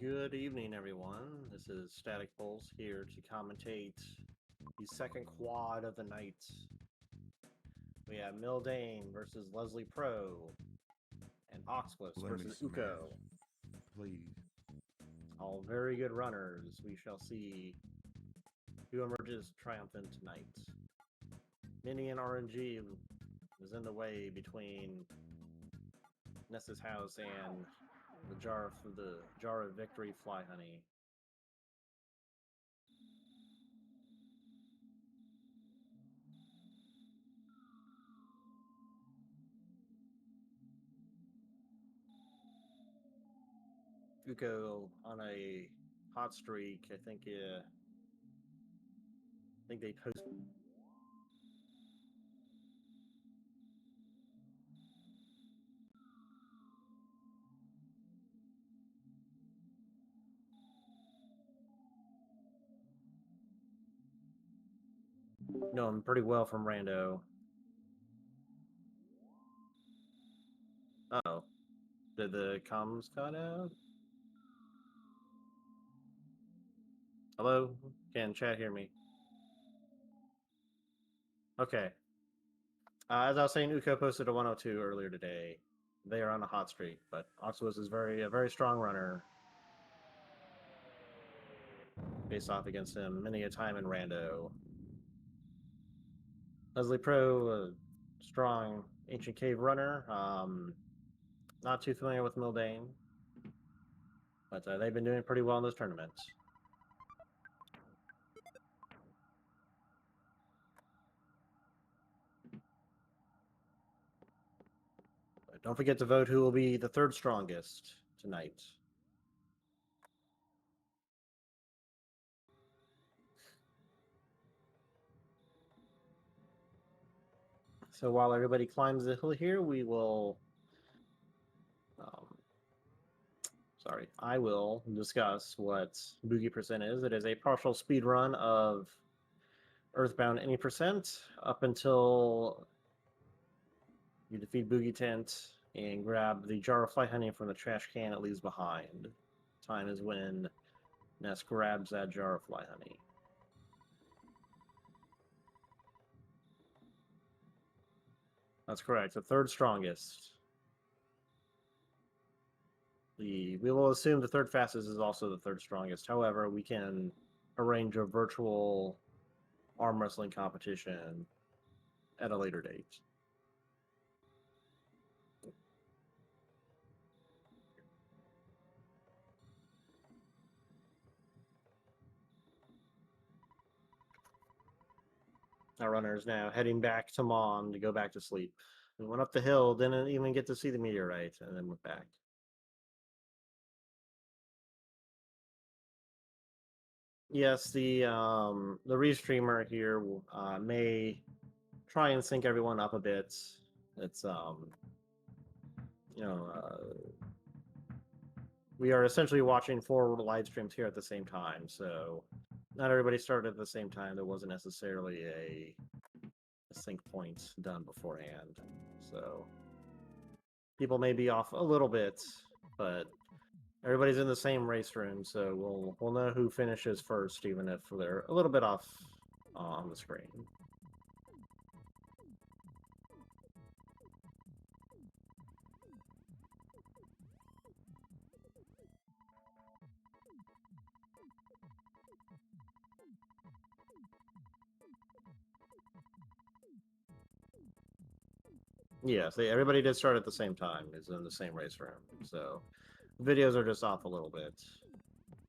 Good evening, everyone. This is Static Pulse here to commentate the second quad of the night. We have MIldain versus Leslie Pro and Oxless Let me versus Uko. smash, please. All very good runners. We shall see who emerges triumphant tonight. Mini and RNG was in the way between Nessa's house and the jar of victory fly honey. Uko on a hot streak. I think they post. Know him pretty well from Rando. Oh, did the comms cut out? Hello? Can chat hear me? Okay. As I was saying, Uko posted a 102 earlier today. They are on a hot streak, but Oxus is a very strong runner. Faced off against him many a time in Rando. Leslie Pro, strong ancient cave runner. Not too familiar with Mildain, but they've been doing pretty well in this tournament. But don't forget to vote who will be the third strongest tonight. So while everybody climbs the hill here, we will. I will discuss what Boogey percent is. It is a partial speed run of Earthbound any percent up until you defeat Boogie Tent and grab the jar of fly honey from the trash can it leaves behind. Time is when Ness grabs that jar of fly honey. That's correct. The third strongest. We will assume the third fastest is also the third strongest. However, we can arrange a virtual arm wrestling competition at a later date. Our runner is now heading back to Mom to go back to sleep. We went up the hill, didn't even get to see the meteorite, and then went back. Yes, the restreamer here may try and sync everyone up a bit. It's you know we are essentially watching 4 live streams here at the same time, so not everybody started at the same time. There wasn't necessarily a sync point done beforehand, so people may be off a little bit, but everybody's in the same race room, so we'll know who finishes first, even if they're a little bit off on the screen. Yes, everybody did start at the same time. Is in the same race room, so videos are just off a little bit.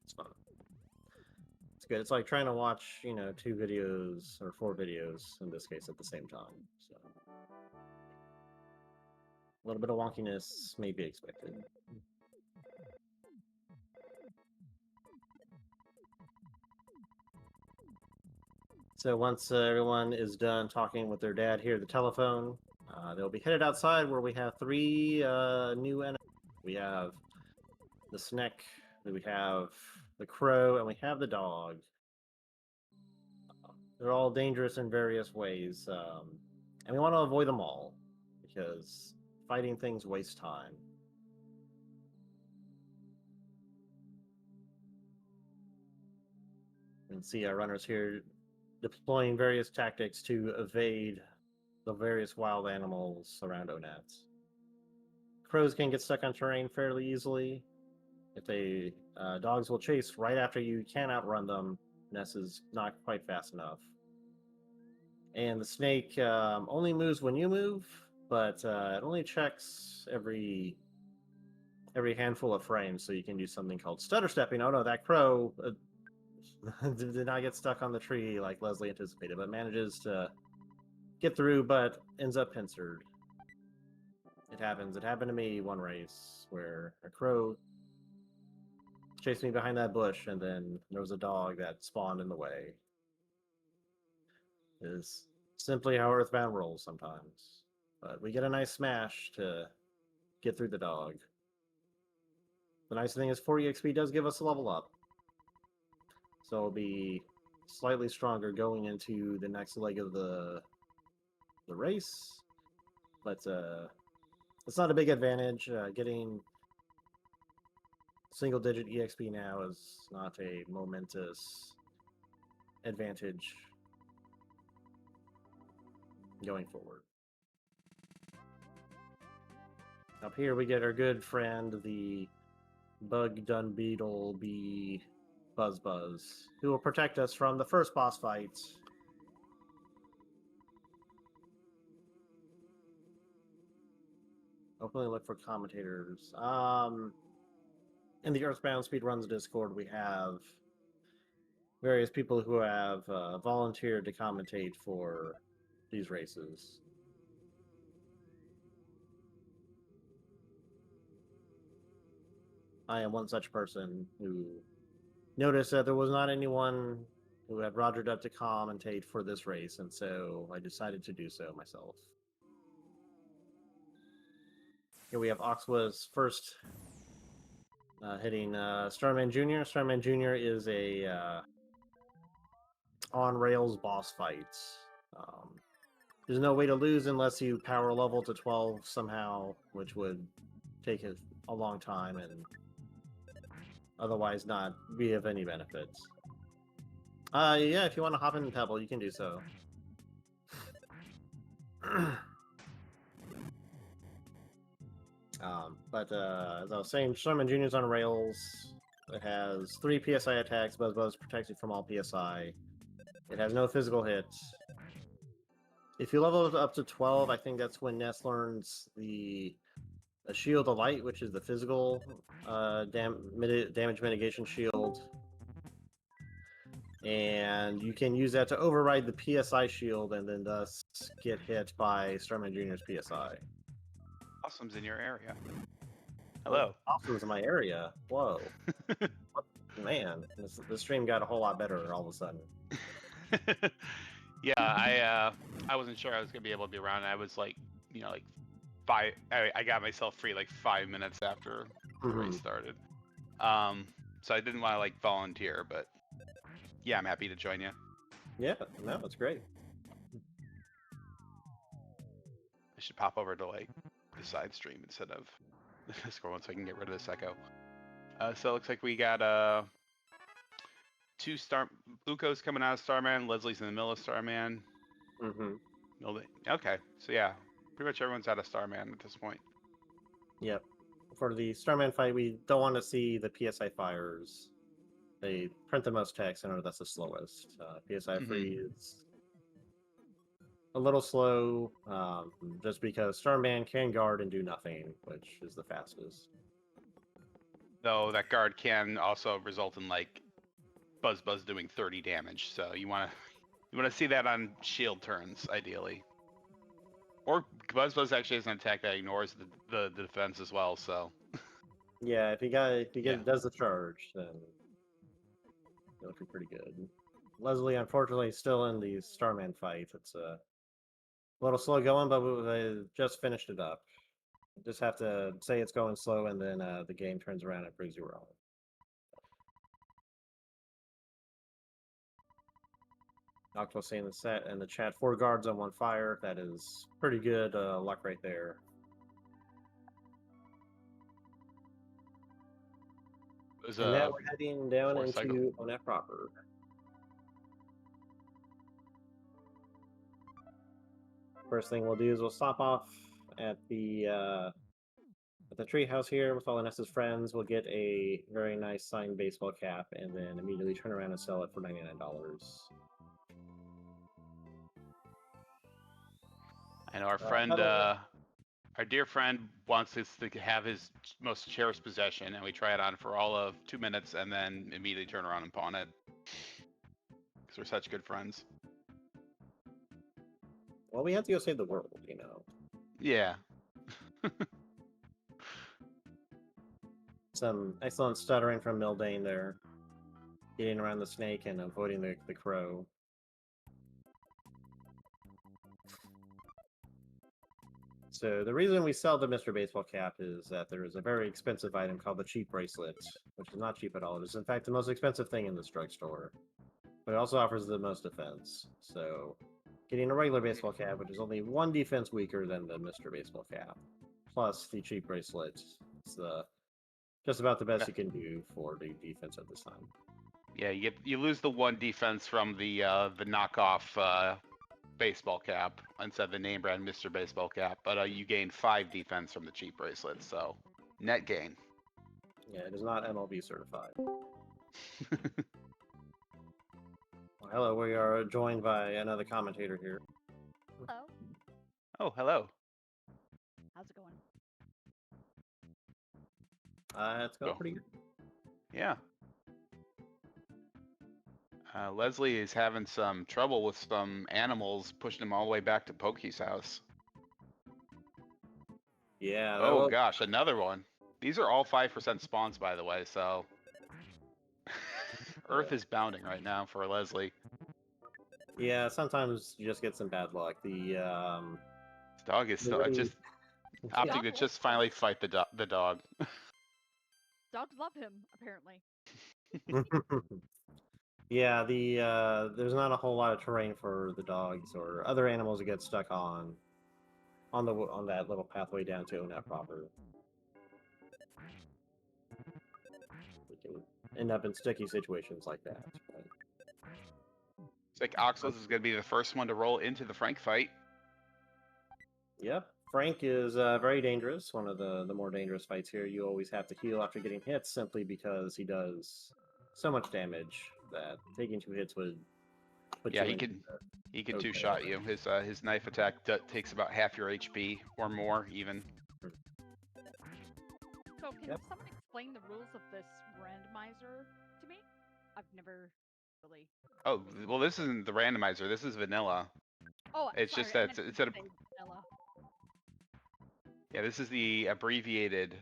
It's fun. It's good. It's like trying to watch, 2 videos or 4 videos in this case at the same time. So a little bit of wonkiness may be expected. So once everyone is done talking with their dad here at the telephone, they'll be headed outside where we have 3 new enemies. We have the snake, we have the crow, and we have the dog. They're all dangerous in various ways, and we want to avoid them all because fighting things wastes time. And see our runners here deploying various tactics to evade the various wild animals around Onets. Crows can get stuck on terrain fairly easily. If they dogs will chase right after you can outrun them. Ness is not quite fast enough. And the snake only moves when you move, but it only checks every handful of frames, so you can do something called stutter stepping. Oh no, that crow did not get stuck on the tree like Leslie anticipated, but manages to get through, but ends up pincered. It happens. It happened to me one race where a crow chased me behind that bush, and then there was a dog that spawned in the way. It is simply how Earthbound rolls sometimes. But we get a nice smash to get through the dog. The nice thing is 40 XP does give us a level up. So it'll be slightly stronger going into the next leg of the race. But it's not a big advantage. Getting single-digit EXP now is not a momentous advantage going forward. Up here we get our good friend, the Bug Dun Beetle Bee Buzz, who will protect us from the first boss fight. Openly look for commentators. In the Earthbound Speedruns Discord, we have various people who have volunteered to commentate for these races. I am one such person who noticed that there was not anyone who had rogered up to commentate for this race, and so I decided to do so myself. Here we have Oxwa's first hitting Starman Jr. Starman Jr. is a on-rails boss fight. There's no way to lose unless you power level to 12 somehow, which would take a long time and otherwise not be of any benefit. Yeah, if you want to hop in Pebble, you can do so. But as I was saying, Starman Jr. is on rails. It has 3 PSI attacks. Buzz protects you from all PSI. It has no physical hits. If you level up to 12, I think that's when Ness learns the Shield of Light, which is the physical damage mitigation shield. And you can use that to override the PSI shield and then thus get hit by Starman Jr.'s PSI. Awesome's in your area. Hello. Awesome's in my area. Whoa. Man, this stream got a whole lot better all of a sudden. Yeah, I wasn't sure I was gonna be able to be around. I was like, like I got myself free like 5 minutes after the race started. So I didn't want to like volunteer, but yeah, I'm happy to join you. Yeah, no, it's great. I should pop over to like the side stream instead of the Discord one so I can get rid of this echo. So it looks like we got 2 Uko's coming out of Starman. Leslie's in the middle of Starman. Okay, so yeah, pretty much everyone's out of Starman at this point. Yep. For the Starman fight, we don't want to see the PSI fires. They print the most text, and that's the slowest. PSI free is a little slow, just because Starman can guard and do nothing, which is the fastest. Though that guard can also result in like Buzz doing 30 damage, so you want to see that on shield turns ideally. Or Buzz actually has an attack that ignores the defense as well, so. Yeah, if he does the charge, then it'll looking pretty good. Leslie, unfortunately, is still in the Starman fight. It's a little slow going, but they just finished it up. Just have to say it's going slow, and then the game turns around and proves you wrong. Octo saying in the chat, 4 guards on 1 fire. That is pretty good luck right there. And now we're heading down into Onet proper. First thing we'll do is we'll stop off at the treehouse here with all Vanessa's friends. We'll get a very nice signed baseball cap, and then immediately turn around and sell it for $99. I know our friend, our dear friend, wants us to have his most cherished possession, and we try it on for all of 2 minutes, and then immediately turn around and pawn it. Because we're such good friends. Well, we have to go save the world, you know. Yeah. Some excellent stuttering from MIldain there. Getting around the snake and avoiding the crow. So the reason we sell the Mr. Baseball Cap is that there is a very expensive item called the cheap bracelet, which is not cheap at all. It is in fact the most expensive thing in this drugstore. But it also offers the most defense. So getting a regular baseball cap, which is only 1 defense weaker than the Mr. Baseball Cap, plus the cheap bracelet, it's just about the best you can do for the defense at this time. Yeah, you lose the 1 defense from the knockoff baseball cap instead of the name brand Mr. Baseball Cap, but you gain 5 defense from the cheap bracelet, so net gain. Yeah, it is not MLB certified. Well, hello, we are joined by another commentator here. Hello. Oh, hello. How's it going? It's going pretty good. Yeah. Leslie is having some trouble with some animals, pushing him all the way back to Pokey's house. Yeah. Oh gosh, another one. These are all 5% spawns, by the way, so Earth is bounding right now for Leslie. Yeah, sometimes you just get some bad luck. The This dog is still just opting to just finally fight the dog. Dogs love him, apparently. Yeah, there's not a whole lot of terrain for the dogs or other animals to get stuck on that little pathway down to Onet proper. We can end up in sticky situations like that. But... It's like Oxlos is going to be the first one to roll into the Frank fight. Yep, Frank is very dangerous. One of the more dangerous fights here. You always have to heal after getting hits, simply because he does so much damage that taking 2 hits would put you in. He can two-shot you. His knife attack takes about half your HP or more, even. So can someone explain the rules of this randomizer to me? I've never really. Oh well, this isn't the randomizer. This is vanilla. Oh, it's sorry, just that it's a vanilla. Yeah, this is the abbreviated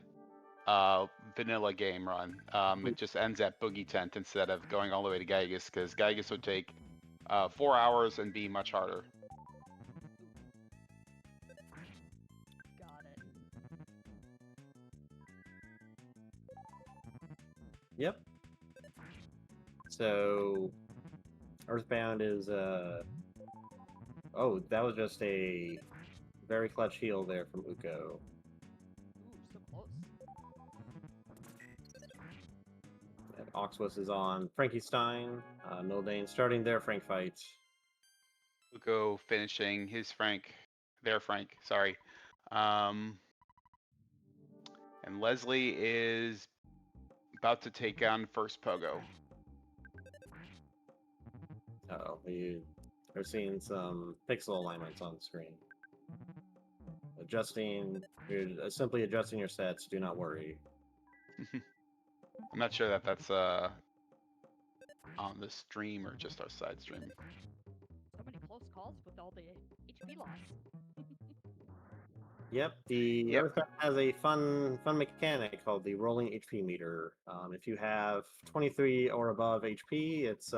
vanilla game run. It just ends at Boogey Tent instead of going all the way to Gygus, because Gygus would take 4 hours and be much harder. Got it. Yep. So, Earthbound is oh, that was just a very clutch heal there from Uko. Ooh, so close. And Oxwus is on Frankenstein. MIldain starting their Frank fight. Uko finishing his Frank, their Frank, sorry. And Leslie is about to take on first Pogo. Uh-oh, we are seeing some pixel alignments on the screen. You're simply adjusting your sets, do not worry. I'm not sure that that's on the stream or just our side stream. So many close calls with all the HP loss. Yep, the Earthbound has a fun mechanic called the rolling HP meter. If you have 23 or above HP, it's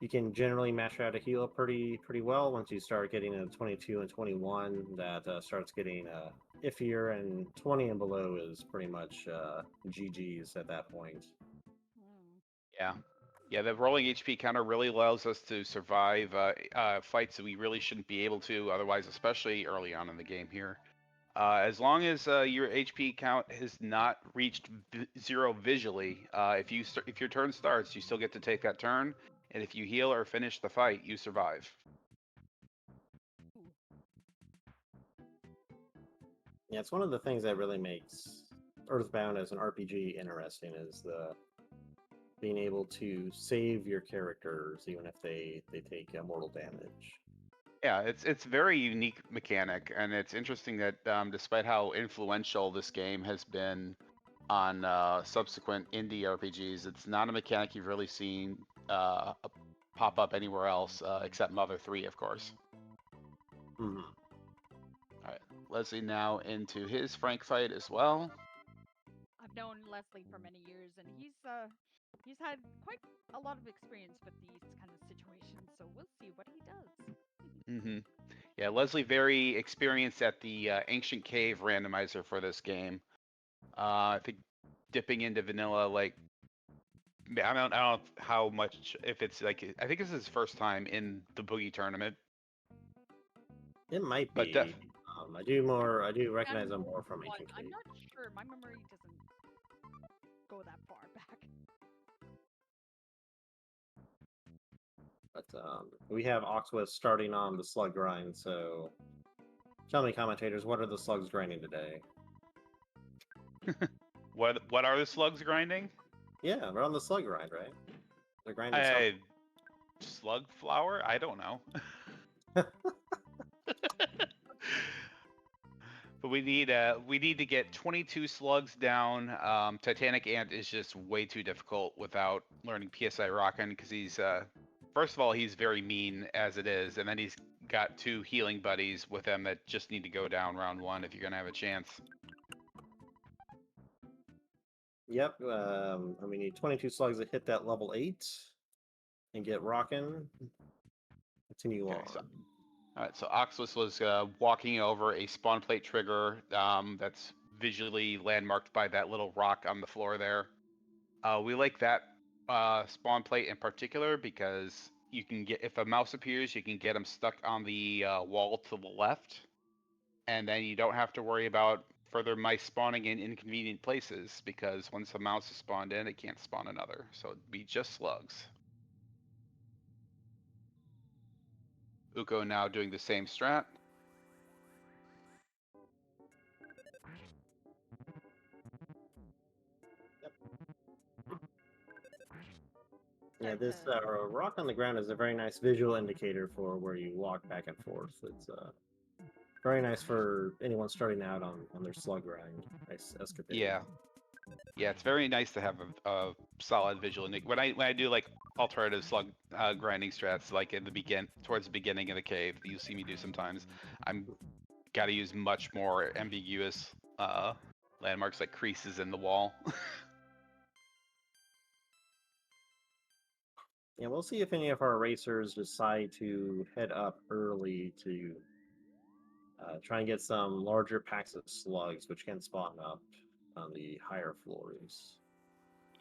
you can generally mash out a heal pretty well. Once you start getting a 22 and 21, that starts getting iffier, and 20 and below is pretty much GG's at that point. Yeah, the rolling HP counter really allows us to survive fights that we really shouldn't be able to otherwise, especially early on in the game here. As long as your HP count has not reached 0 visually, if your turn starts, you still get to take that turn. And if you heal or finish the fight, you survive. Yeah, it's one of the things that really makes Earthbound as an RPG interesting is the being able to save your characters even if they take mortal damage. Yeah, it's very unique mechanic, and it's interesting that despite how influential this game has been on subsequent indie RPGs, it's not a mechanic you've really seen pop up anywhere else except Mother 3, of course. Mhm. All right, Leslie now into his Frank fight as well. I've known Leslie for many years, and he's had quite a lot of experience with these kind of situations. So we'll see what he does. Mm-hmm. Yeah, Leslie very experienced at the Ancient Cave randomizer for this game. I think dipping into vanilla, like I don't know how much, if it's like, I think this is his first time in the Boogey tournament. It might But be. I do recognize them Animal more from one, Ancient I'm Cave. not sure. My memory doesn't go that far back. But we have Oxwith starting on the slug grind, so tell me, commentators, what are the slugs grinding today? what are the slugs grinding? Yeah, we're on the slug grind, right? They're grinding something. Slug flower? I don't know. But we need to get 22 slugs down. Titanic Ant is just way too difficult without learning PSI Rockin' because he's first of all he's very mean as it is, and then he's got 2 healing buddies with him that just need to go down round 1 if you're gonna have a chance. Yep, and we need 22 slugs to hit that level 8 and get rocking. Continue Okay, on. so all right, so Oxus was walking over a spawn plate trigger that's visually landmarked by that little rock on the floor there. We like that spawn plate in particular because you can get, if a mouse appears, you can get them stuck on the wall to the left, and then you don't have to worry about further mice spawning in inconvenient places because once a mouse is spawned in, it can't spawn another. So it'd be just slugs. Uko now doing the same strat. Yeah, Start this to rock on the ground is a very nice visual indicator for where you walk back and forth. It's very nice for anyone starting out on their slug grind. Nice escapade. Yeah. Yeah, it's very nice to have a solid visual. When I do like alternative slug grinding strats, like in the towards the beginning of the cave, that you see me do sometimes, I'm got to use much more ambiguous landmarks like creases in the wall. Yeah, we'll see if any of our racers decide to head up early to try and get some larger packs of slugs, which can spawn up on the higher floors.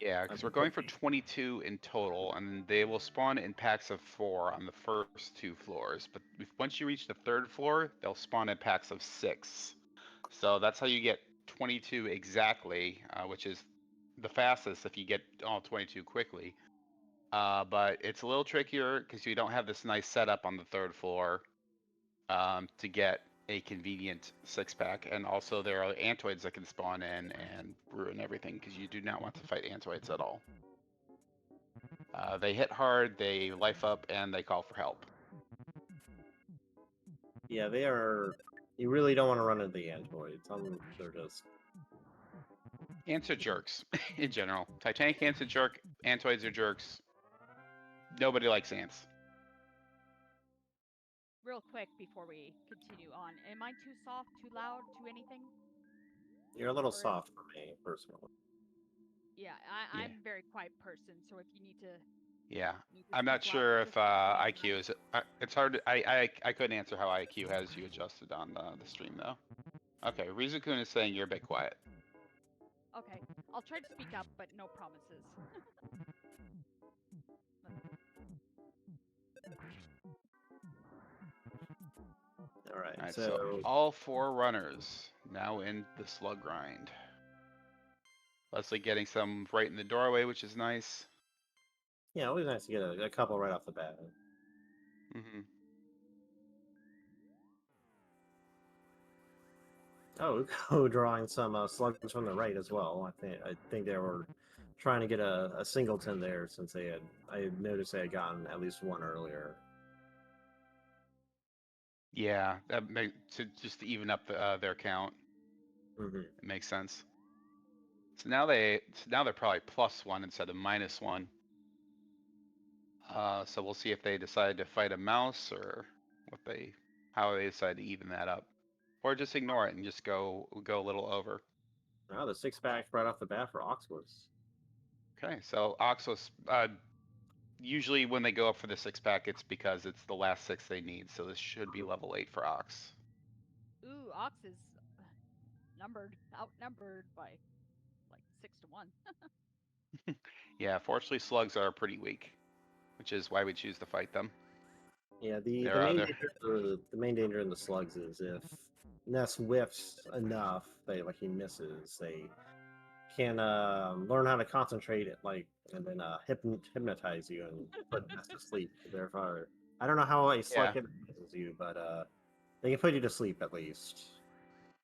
Yeah, I because mean, we're going for 22 in total, and they will spawn in packs of 4 on the first 2 floors. But once you reach the 3rd floor, they'll spawn in packs of 6. So that's how you get 22 exactly, which is the fastest if you get all 22 quickly. But it's a little trickier because you don't have this nice setup on the 3rd floor to get a convenient 6-pack. And also there are antoids that can spawn in and ruin everything because you do not want to fight antoids at all. They hit hard, they life up, and they call for help. Yeah, they are. You really don't want to run into the androids. They're just. Ants are jerks in general. Titanic ants are jerk. Antoids are jerks. Nobody likes ants. real quick before we continue on. Am I too soft, too loud, too anything? You're a little Or is, soft for me, personally. yeah, Yeah. I'm a very quiet person, so if you Yeah, need to I'm not speak louder, sure if just let me know. IQ is. It's hard. I couldn't answer how IQ has you adjusted on the stream though. Okay, Rizukun is saying you're a bit quiet. Okay, I'll try to speak up, but no promises. All right, All right, so so all 4 runners now in the slug grind. Leslie getting some right in the doorway, which is nice. yeah, always nice to get a couple right off the bat. Mm-hmm. Oh, Uko drawing some slugs from the right as well. I think they were trying to get a singleton there since I had noticed they had gotten at least one earlier. Yeah, just to even up their count. Mm-hmm. It makes sense. So now they're probably +1 instead of -1. So we'll see if they decide to fight a mouse or how they decide to even that up, or just ignore it and just go a little over. Now the 6-pack right off the bat for Oxwas. Okay, so Oxos, usually when they go up for the 6-pack, it's because it's the last 6 they need. So this should be level 8 for Ox. Ooh, Ox is outnumbered by like 6 to 1. Yeah, fortunately slugs are pretty weak, which is why we choose to fight them. Yeah, the They're main other. danger, the main danger in the slugs is if Ness whiffs enough, like he misses, they can learn how to concentrate it, and then hypnotize you and put Ness to sleep. Therefore, I don't know how a slug Yeah. hypnotizes you, but they can put you to sleep at least,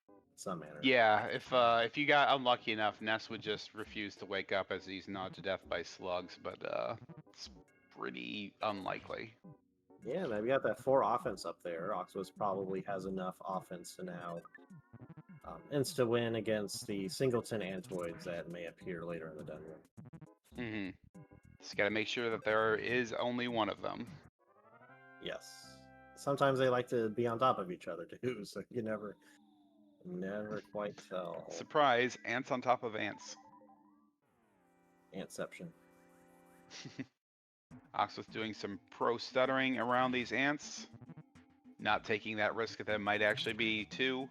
in some manner. Yeah, if you got unlucky enough, Ness would just refuse to wake up as he's gnawed to death by slugs, but it's pretty unlikely. Yeah, now we got that 4 offense up there. Oxwas probably has enough offense to now insta win against the singleton antoids that may appear later in the dungeon. Mm-hmm. Just gotta make sure that there is only one of them. Yes. Sometimes they like to be on top of each other too, so you never quite tell. Surprise, ants on top of ants. Antception. Ox was doing some pro stuttering around these ants, not taking that risk that there might actually be 2.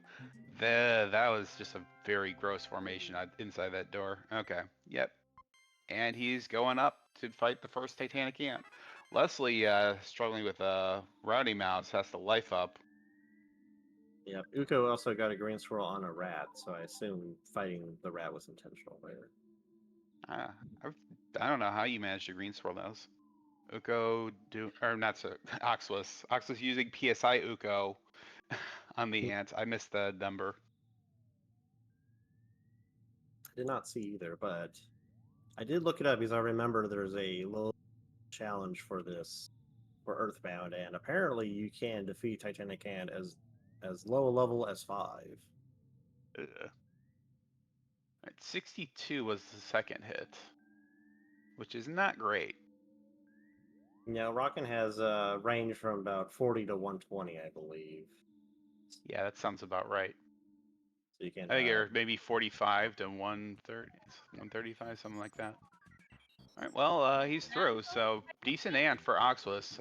That was just a very gross formation inside that door. Okay, yep. And he's going up to fight the first Titanic ant. Leslie, struggling with a rowdy mouse, has to life up. Yep. Uko also got a green swirl on a rat, so I assume fighting the rat was intentional there. Uh, I don't know how you managed to green swirl those. Uko or not so Ox was using PSI Uko on the ant. I missed the number. I did not see either, but I did look it up because I remember there's a little challenge for this for Earthbound, and apparently you can defeat Titanic Ant as low a level as 5. Right, 62 was the second hit, which is not great. Now Rockin' has range from about 40 to 120, I believe. Yeah, that sounds about right. So you can I think you're maybe 45 to 130, 135, something like that. All right, well, he's through, so decent ant for Oxless.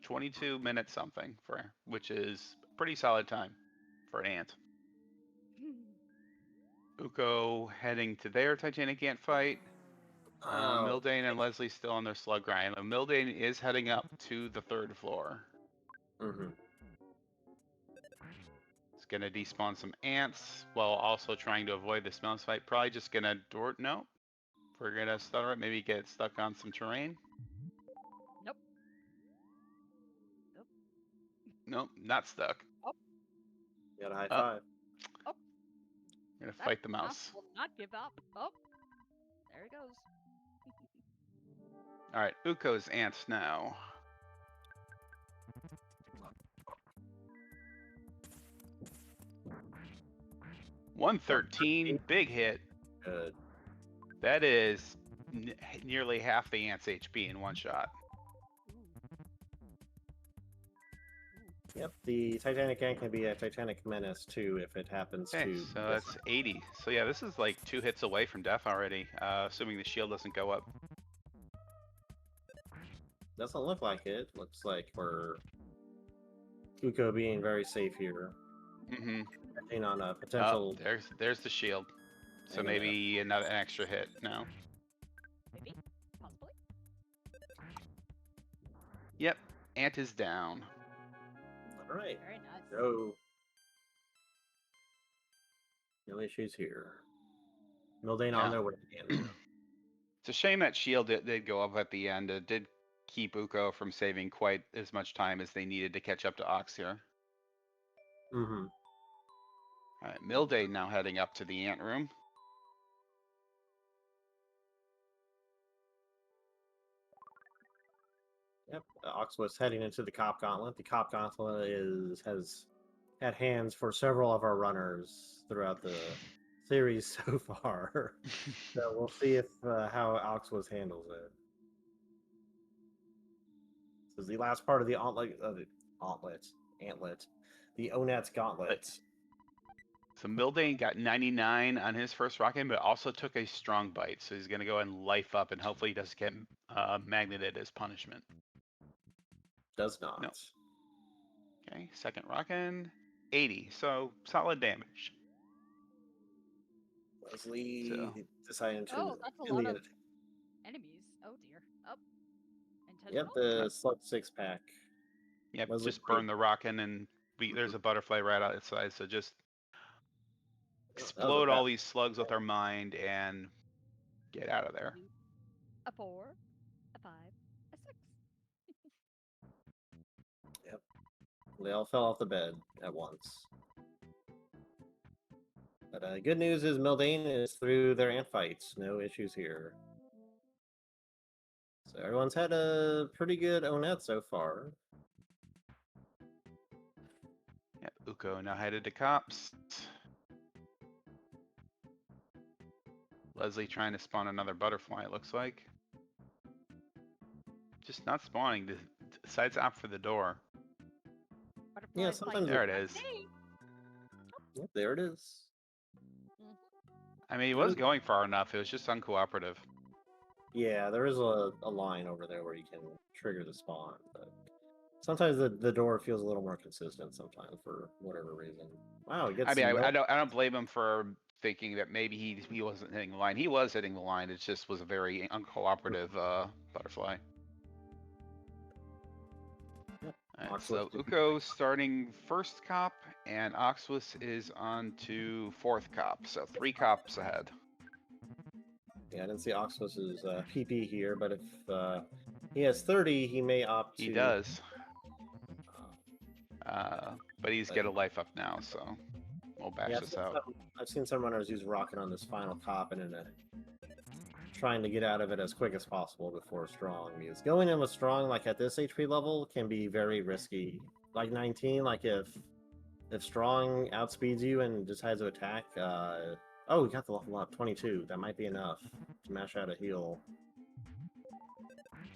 22 minutes something which is pretty solid time for an ant. Uko heading to their Titanic ant fight. Oh, MIldain and Leslie still on their slug grind. MIldain is heading up to the 3rd floor. mm-hmm. It's gonna despawn some ants while also trying to avoid this mouse fight. Probably just gonna no. We're gonna stutter it, maybe get stuck on some terrain. Nope. Nope, not stuck. Oh. You got a high Oh. 5. Oh. I'm gonna fight the mouse. Will not give up. Oh. There he goes. Alright, Uko's ants now. $113, big hit. Good. That is nearly half the ant's HP in one shot. Yep, the Titanic Ant can be a Titanic Menace too if it happens Okay, to. so that's 80. So yeah, this is like 2 hits away from death already, assuming the shield doesn't go up. Doesn't look like it. Looks like we're Uko being very safe here. Mm-hmm. Depending on a potential. Oh, there's the shield. So maybe an extra hit now. Maybe. Possibly. Yep, ant is down. All right. Very nice. Go. No issues here. MIldain on their way again. It's a shame that shield did go up at the end. It did keep Uko from saving quite as much time as they needed to catch up to Ox here. Mm-hmm. All right, MIldain now heading up to the ant room. Yep, Ox was heading into the Cop Gauntlet. The Cop Gauntlet has had hands for several of our runners throughout the series so far. So we'll see if how Oxwas handles it. This is the last part of the antlet, the Onat's Gauntlet. So MIldain got 99 on his first rocket, but also took a strong bite. So he's going to go and life up, and hopefully he doesn't get magneted as punishment. Does not. No. Okay, second rocket, 80. So solid damage. Leslie decided to. Oh, that's a lot of enemies. Oh dear. Oh. Yep, Intentional? the Slug 6-pack. Yep, Leslie just burn the rocket, and there's a butterfly right outside. So just explode all these slugs with our mind and get out of there. A 4, a 5, a 6. Yep. They all fell off the bed at once. But good news is MIldain is through their ant fights. No issues here. So everyone's had a pretty good Onet so far. Yep, Uko now headed to cops. Leslie trying to spawn another butterfly, it looks like. Just not spawning. Decides to opt for the door. Yeah, sometimes there it is. Yep, there it is. I mean, he was going far enough. It was just uncooperative. Yeah, there is a line over there where you can trigger the spawn, but sometimes the door feels a little more consistent sometimes for whatever reason. Wow, it gets I mean, I don't blame him for thinking that maybe he wasn't hitting the line. He was hitting the line. It just was a very uncooperative butterfly. Right, so Uko starting first cop, and Oxwas is on to fourth cop. So 3 cops ahead. Yeah, I didn't see Oxwas's PP here, but if he has 30, he may opt to... He does. But he's got a life up now, so we'll bash this out. I've seen some runners use rocket on this final cop and trying to get out of it as quick as possible before strong. Because going in with strong, like at this HP level, can be very risky. Like 19, like if strong outspeeds you and decides to attack, oh, we got the level up, 22. That might be enough to mash out a heal.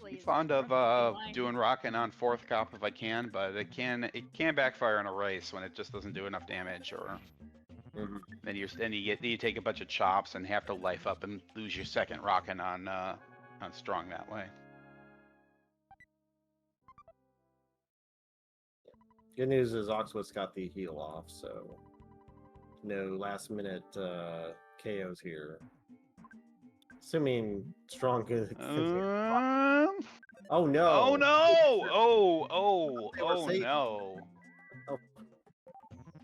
I'm fond of doing rocking on fourth cop if I can, but it can backfire in a race when it just doesn't do enough damage, or then you take a bunch of chops and have to life up and lose your second rocking on strong that way. Good news is Oxwas got the heal off, so no last minute KOs here. Assuming strong good. Oh no! Oh no! Oh no! Oh.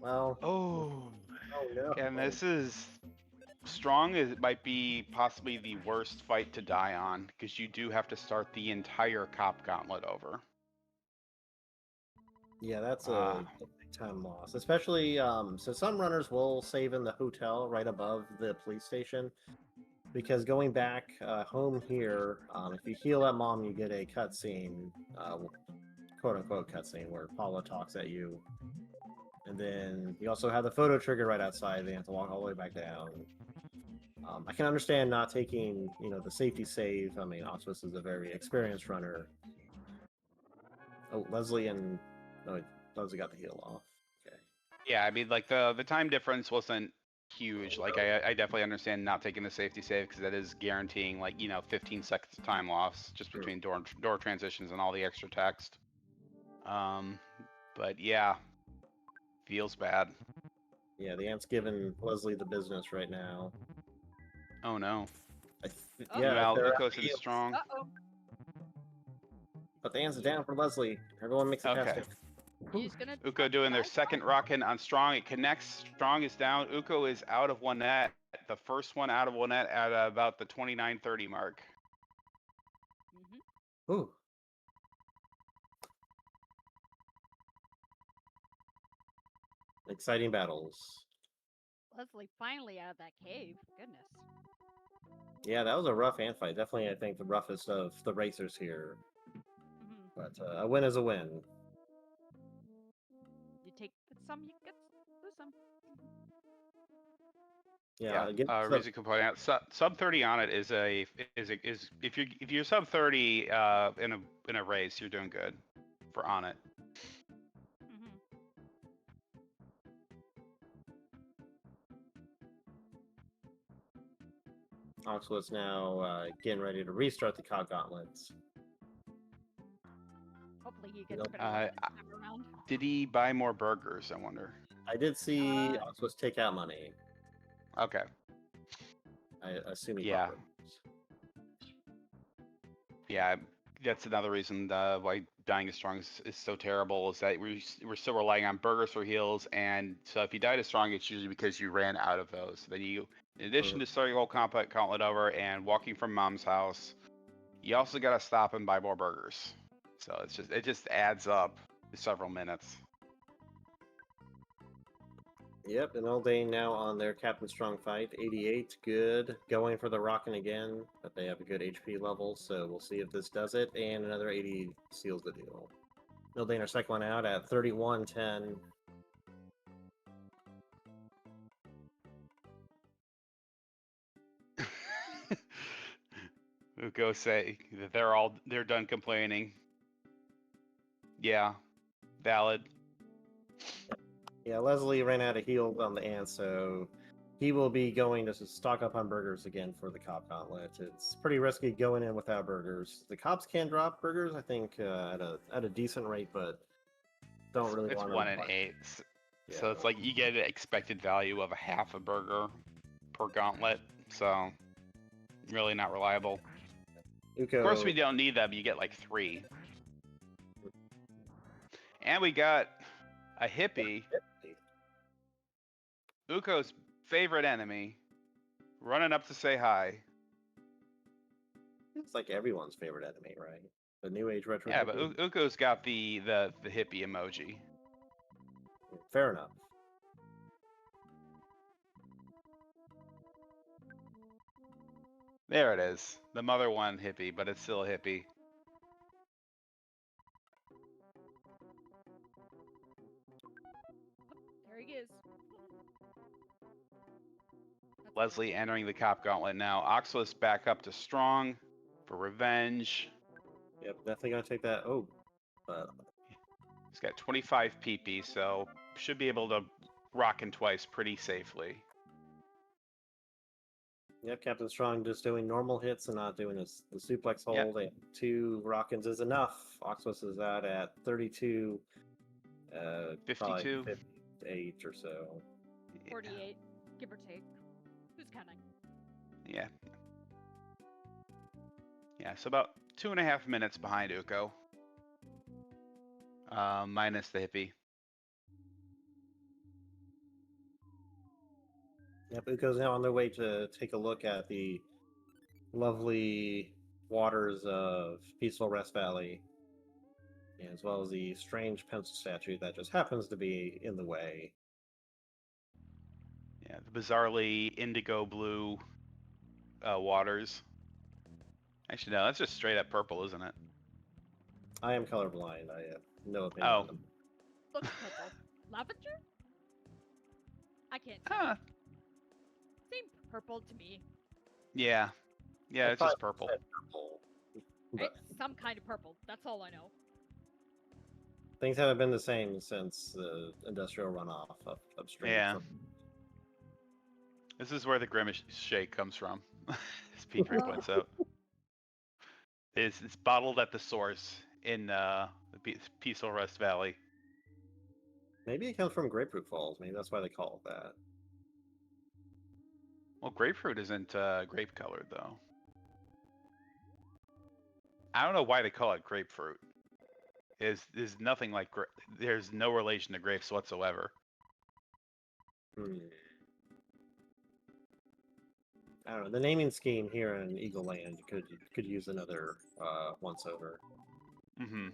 Well. Oh no! And this is strong. It might be possibly the worst fight to die on, because you do have to start the entire cop gauntlet over. Yeah, that's a big time loss. Especially, so some runners will save in the hotel right above the police station, because going back home here, if you heal at mom, you get a cutscene, quote-unquote cutscene, where Paula talks at you. And then you also have the photo trigger right outside, then you have to walk all the way back down. I can understand not taking, the safety save. I mean, Oxwas is a very experienced runner. Oh, Leslie got the heal off. Okay. Yeah, I mean, like the time difference wasn't huge. Like I definitely understand not taking the safety save, because that is guaranteeing 15 seconds of time loss just between door transitions and all the extra text. But yeah, feels bad. Yeah, the ant's giving Leslie the business right now. Oh no. Yeah, Uko's in strong. But the ant's down for Leslie. Everyone makes it past it. Uko doing their second rocket on strong. It connects. Strong is down. Uko is out of one net. The first one out of one net at about the 29:30 mark. Ooh. Exciting battles. Leslie finally out of that cave. Goodness. Yeah, that was a rough ant fight. Definitely, I think the roughest of the racers here. Hmm. But a win is a win. You take some, you get lose some. Yeah, again, Reason component out. Sub 30 on it is if you're sub 30 in a race, you're doing good for on it. Hmm. Oxwood's now getting ready to restart the COD gauntlets. Hopefully he gets Nope. better luck this time around. Did he buy more burgers? I wonder. I did see Oxwood's take out money. Okay. I assume he Yeah. bought burgers. Yeah, that's another reason why dying as strong is so terrible. Is that we're still relying on burgers for heals, and so if you died as strong, it's usually because you ran out of those. Then you, in addition to starting your whole gauntlet over and walking from mom's house, you also got to stop and buy more burgers. So it just adds up to several minutes. Yep, and MIldain now on their Captain Strong fight. 88, good. Going for the Rockin' again, but they have a good HP level, so we'll see if this does it. And another 80 seals the deal. MIldain, our second one out at 31-10. Uko say that they're done complaining. Yeah, valid. Yeah, Leslie ran out of heals on the ant, so he will be going to stock up on burgers again for the cop gauntlet. It's pretty risky going in without burgers. The cops can drop burgers, I think, at a decent rate, but don't really It's want 1 in 8, so it's like you get an expected value of a half a burger per gauntlet. So really not reliable. Uko, Of course, we don't need them. You get like 3, and we got a hippie. Uko's favorite enemy, running up to say hi. It's like everyone's favorite enemy, right? The new age retro. Yeah, but hippie. Uko's got the hippie emoji. Fair enough. There it is. The mother one hippie, but it's still a hippie. There he is. Leslie entering the cop gauntlet now. Oxless back up to strong for revenge. Yep, definitely gonna take that. Oh, He's got 25 PP, so should be able to rock in twice pretty safely. yep. Captain Strong just doing normal hits and not doing the suplex Yep. hold. And 2 Rockins is enough. Oxus is out at 32. 52. 58 or so. 48, give or take. Who's counting? Yeah. Yeah, so about 2.5 minutes behind Uko. Minus the hippie. Yep, Uko's now on their way to take a look at the lovely waters of Peaceful Rest Valley, as well as the strange pencil statue that just happens to be in the way. Yeah, the bizarrely indigo blue waters. Actually, no, that's just straight up purple, isn't it? I am colorblind. I have no opinion. Oh. On them. Looks purple. Lavender? I can't tell. Huh. Seem purple to me. Yeah. Yeah, I it's just thought purple. it said purple, but It's some kind of purple. That's all I know. things haven't been the same since the industrial runoff upstream. Yeah. This is where the Grimace shake comes from. As Petrie points out. It's bottled at the source in the Peaceful Rest Valley. Maybe it comes from Grapefruit Falls. Maybe that's why they call it that. Well, grapefruit isn't grape colored though. I don't know why they call it grapefruit. Is nothing like there's no relation to grapes whatsoever. I don't know. The naming scheme here in Eagle Land could use another once over. Mm-hmm.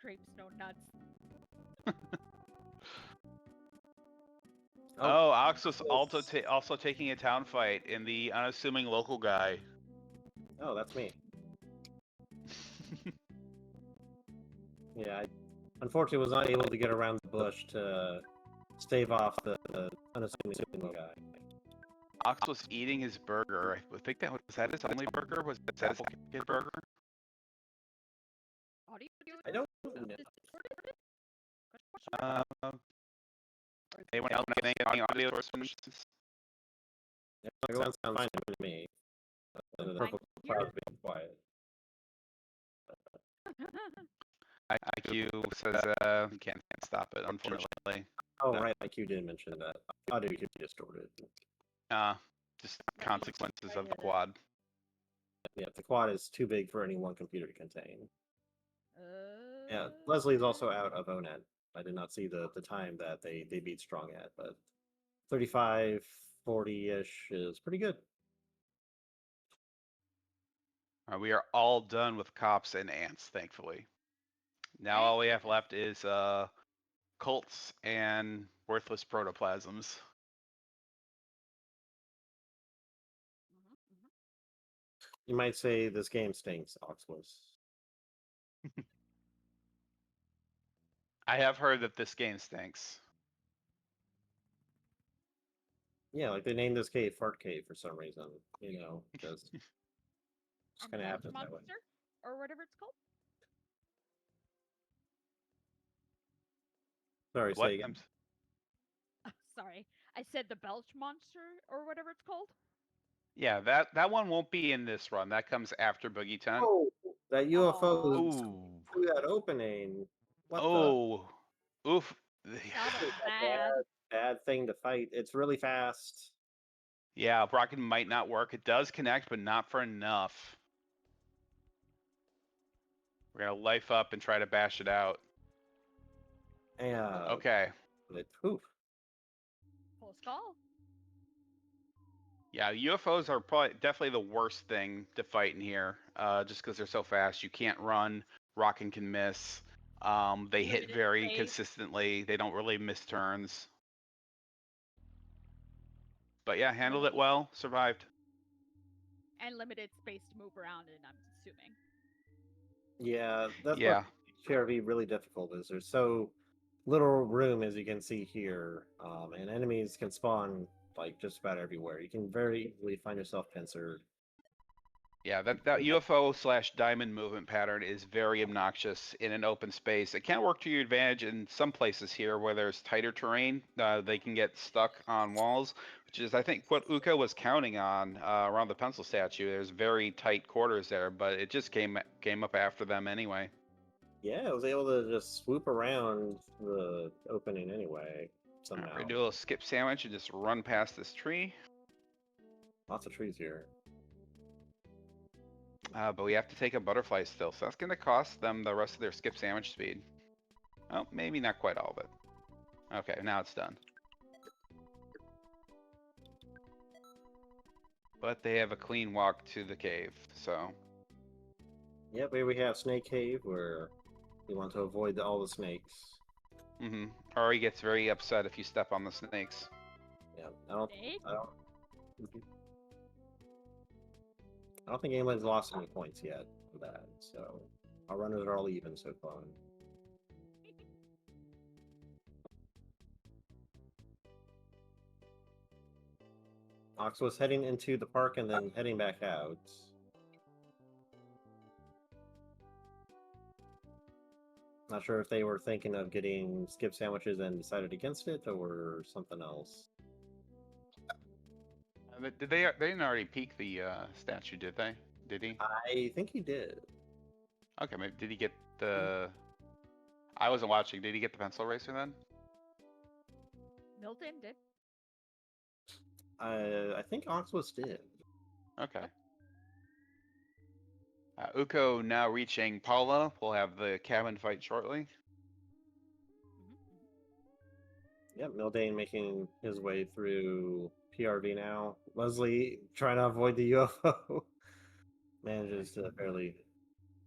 Grapes, no nuts. Oh, Ox was Yes. also taking a town fight in the unassuming local guy. Oh, that's me. Yeah, I unfortunately was not able to get around the bush to stave off the unassuming guy. Ox was eating his burger. I think that was that his only burger? Was that his kid burger? Audio I don't is know. distorted? Question mark? Anyone else think any audio sources? Everyone sounds fine to me. The I purple hear cloud's being quiet. IQ says you can't stop it, unfortunately. Oh, right, like you did mention that. Audio could be distorted. Just consequences of the Right. quad. Yeah, the quad is too big for any one computer to contain. Yeah, Leslie's also out of ONET. I did not see the time that they beat Strong at, but 35, 40-ish is pretty good. We are all done with cops and ants, thankfully. Now all we have left is cults and worthless protoplasms. You might say this game stinks, Oxless. I have heard that this game stinks. Yeah, like they named this cave Fart Cave for some reason. You know, just kind of happens that way. Monster or whatever it's called. Sorry, What? say again. Sorry, I said the Belch monster or whatever it's called. Yeah, that one won't be in this run. That comes after Boogie Tent. Oh, that UFO Ooh. through that opening. What Oh. Oof. That was the bad. bad thing to fight. It's really fast. Yeah, rocket might not work. It does connect, but not for enough. We're gonna life up and try to bash it out. Yeah. Okay. Oof. Close call. Yeah, UFOs are probably definitely the worst thing to fight in here, just because they're so fast. You can't run. Rocket can miss. They hit Limited very space. consistently. They don't really miss turns. But yeah, handled it well. Survived. And limited space to move around in, I'm assuming. Yeah, that's Yeah. what HRV really difficult is. There's so little room, as you can see here, and enemies can spawn like just about everywhere. You can very easily find yourself pincered. Yeah, that UFO/diamond movement pattern is very obnoxious in an open space. It can work to your advantage in some places here where there's tighter terrain. They can get stuck on walls, which is, I think, what Uka was counting on around the pencil statue. There's very tight quarters there, but it just came up after them anyway. Yeah, I was able to just swoop around the opening anyway, All right, somehow. we're gonna do a little skip sandwich and just run past this tree. Lots of trees here. But we have to take a butterfly still, so that's gonna cost them the rest of their skip sandwich speed. Oh, maybe not quite all of it. Okay, now it's done. But they have a clean walk to the cave, so. Yep, here we have Snake Cave, where you want to avoid all the snakes. Mm-hmm. Or he gets very upset if you step on the snakes. Yeah, Snake? I don't think anyone's lost any points yet for that, so our runners are all even so far. Ox was heading into the park and then heading back out. Not sure if they were thinking of getting skip sandwiches and decided against it, or something else. Did they didn't already peek the statue, did they? Did he? I think he did. Okay, maybe did he get the? I wasn't watching. Did he get the pencil eraser then? MIldain did. I think Oxwas did. Okay. Uko now reaching Paula. We'll have the cabin fight shortly. Yep, MIldain making his way through PRV now. Leslie trying to avoid the UFO. Manages to barely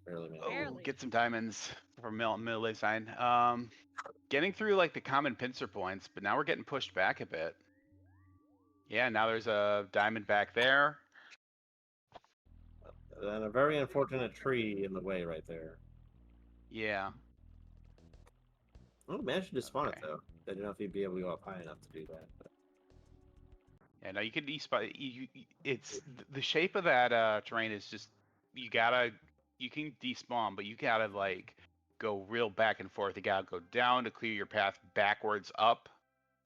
manage. Oh, get some diamonds from MIldain. getting through like the common pincer points, but now we're getting pushed back a bit. Yeah, now there's a diamond back there. And a very unfortunate tree in the way right there. Yeah. Oh, managed to spawn it Okay. though. I don't know if he'd be able to go up high enough to do that. But... Yeah, no, you can despawn. It's the shape of that terrain is just you can despawn, but you gotta like go real back and forth. You gotta go down to clear your path backwards up,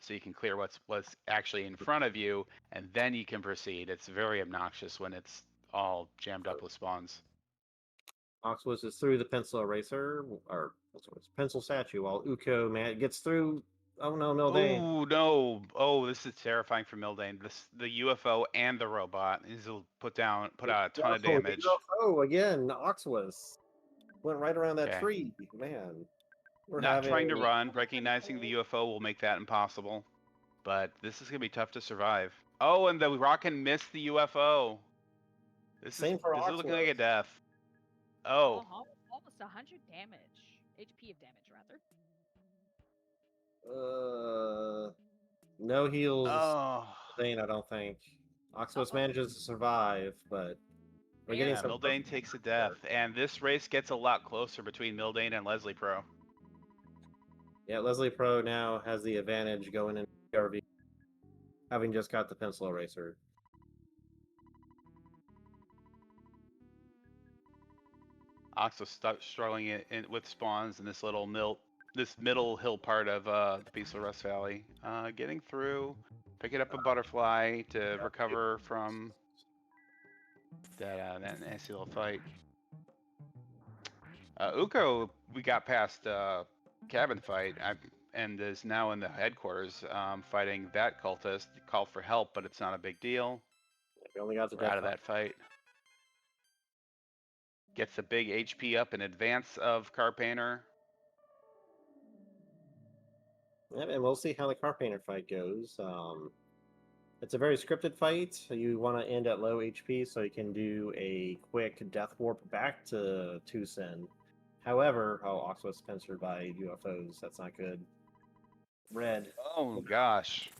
so you can clear what's actually in front of you, and then you can proceed. It's very obnoxious when it's all jammed up with spawns. Oxwoods is through the pencil eraser, or pencil statue, while Uko gets through. Oh no, MIldain. Oh no! Oh, this is terrifying for MIldain. The UFO and the robot. These will put out a ton of damage. UFO again. Oxwoods went right around that Okay. tree. Man, we're Not having trying to run, recognizing the UFO will make that impossible. But this is gonna be tough to survive. Oh, and the rocket missed the UFO. This Same for is looking like a Oxwoods. death. Oh. Almost 100 damage. HP of damage, rather. No heals. Oh. Thing, I don't think. Oxwoods manages to survive, but we're getting some. MIldain takes a death, and this race gets a lot closer between MIldain and Leslie Pro. Yeah, Leslie Pro now has the advantage going in PRV, having just got the pencil eraser. Ox was struggling with spawns in this middle hill part of the Peaceful Rest Valley. Getting through, picking up a butterfly to recover from that nasty little fight. Uko, we got past cabin fight and is now in the headquarters fighting that cultist. Called for help, but it's not a big deal. We only got the We're out of that fight. Gets a big HP up in advance of Car Painter. Yeah, and we'll see how the car painter fight goes. It's a very scripted fight. You want to end at low HP so you can do a quick death warp back to Tucson. However, Oxwoods Spencer by UFOs. That's not good. Red. Oh gosh.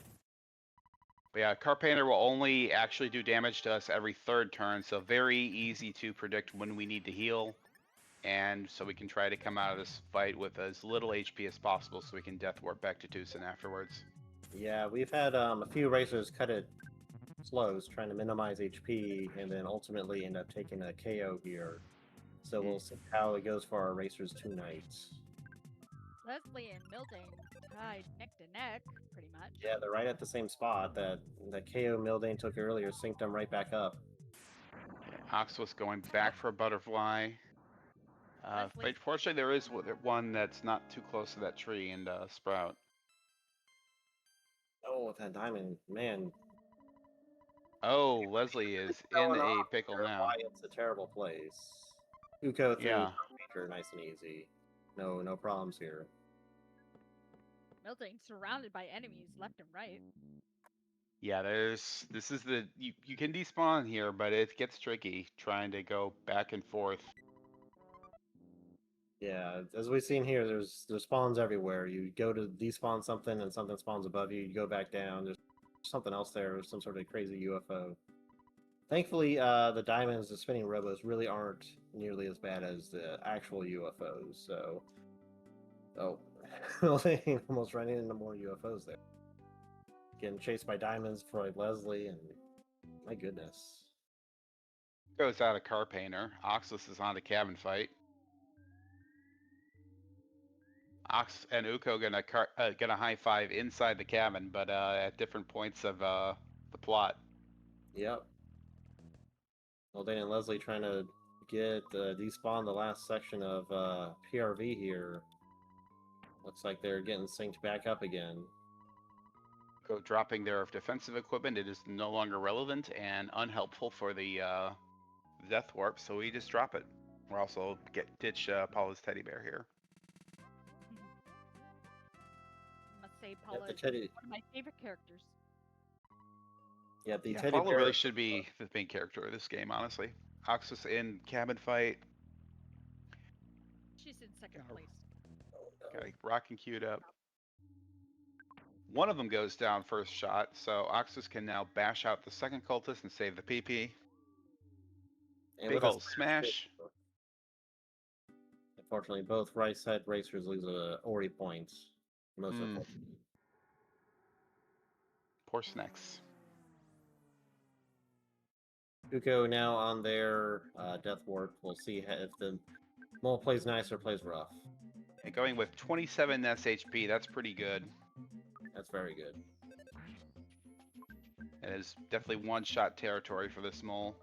But yeah, Car Painter will only actually do damage to us every third turn, so very easy to predict when we need to heal. And so we can try to come out of this fight with as little HP as possible so we can death warp back to Tucson afterwards. Yeah, we've had a few racers cut it slows, trying to minimize HP, and then ultimately end up taking a KO here. So we'll see how it goes for our racers tonight. Leslie and MIldain tied neck to neck, pretty much. Yeah, they're right at the same spot. That KO MIldain took earlier synced them right back up. Ox was going back for a butterfly. But fortunately, there is one that's not too close to that tree and Sprout. Oh, that diamond, man. Oh, Leslie is in a pickle now. Why it's a terrible place. Uko through Maker, nice and easy. No problems here. MIldain surrounded by enemies left and right. Yeah, you can despawn here, but it gets tricky trying to go back and forth. Yeah, as we've seen here, there's spawns everywhere. You go to despawn something and something spawns above you, you go back down, there's something else there, some sort of crazy UFO. Thankfully, the diamonds, the spinning robos, really aren't nearly as bad as the actual UFOs, so... Oh, almost running into more UFOs there. Getting chased by diamonds for like Leslie, and my goodness. Goes out of Car Painter. Oxus is on the cabin fight. Ox and Uko gonna high five inside the cabin, but at different points of the plot. Yep. MIldain and Leslie trying to get despawn the last section of PRV here. Looks like they're getting synced back up again. Dropping their defensive equipment. It is no longer relevant and unhelpful for the death warp, so we just drop it. We're also ditch Paula's teddy bear here. I must say, Paula is one of my favorite characters. Yeah, teddy Paula bear really should be the main character of this game, honestly. Oxus in cabin fight. She's in second place. Got a Rockin' queued up. One of them goes down first shot, so Oxus can now bash out the second cultist and save the PP. And Big with a ol' smash. Unfortunately, both right side racers lose a Ori points. Most unfortunately. Poor Snacks. Uko now on their death ward. We'll see if the mole plays nice or plays rough. And going with 27 SHP, that's pretty good. That's very good. It is definitely one-shot territory for this mole.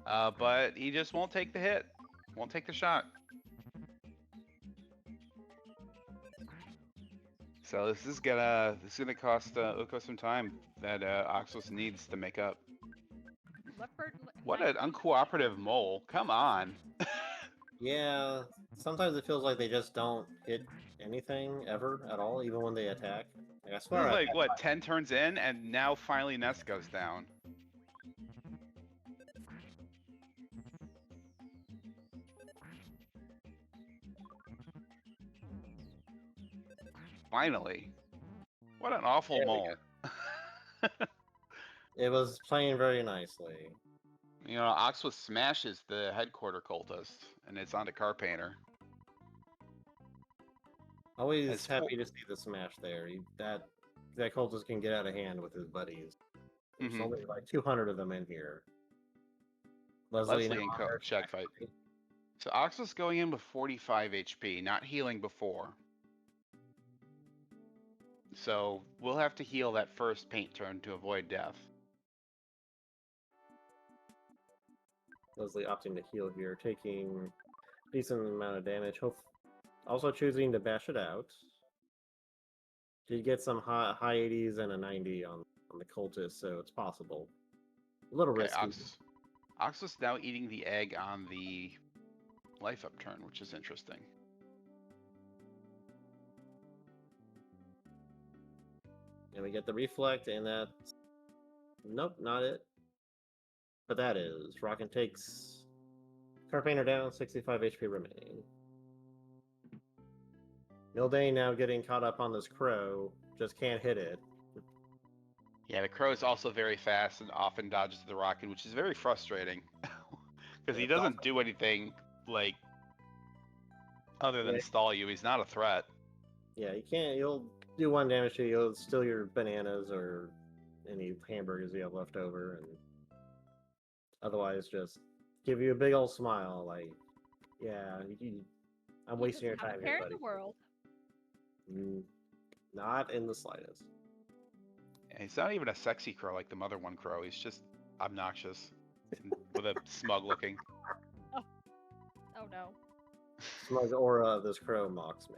But he just won't take the hit. Won't take the shot. So this is gonna cost Uko some time that Oxus needs to make up. Leopard. What an uncooperative mole! Come on. Yeah, sometimes it feels like they just don't hit anything ever at all, even when they attack. Like, I This swear, is like what 10 turns in, and now finally Nest goes down. Finally. What an awful There we mole. it was playing very nicely. You know, Oxus smashes the headquarter cultist, and it's onto Car Painter. Always As happy to see the smash there. That cultist can get out of hand with his buddies. There's only like 200 of them in here. Leslie and Shag fight. So Oxus going in with 45 HP, not healing before. So we'll have to heal that first paint turn to avoid death. Leslie opting to heal here, taking a decent amount of damage. Also choosing to bash it out. Did get some high 80s and a 90 on the cultist, so it's possible. A little risky. Oxus now eating the egg on the life upturn, which is interesting. And we get the reflect, and that's... Nope, not it. But that is. Rockin' takes Car Painter down, 65 HP remaining. MIldain now getting caught up on this crow, just can't hit it. Yeah, the crow is also very fast and often dodges the rocket, which is very frustrating. Because he doesn't do anything, like, other than stall you. He's not a threat. Yeah, you can't. You'll do 1 damage to you. You'll steal your bananas or any hamburgers you have left over, and otherwise just give you a big old smile, like, yeah, I'm wasting your time here, buddy. In the world. Not in the slightest. And he's not even a sexy crow like the mother one crow. He's just obnoxious with a smug looking. Oh no. Smug aura of this crow mocks me.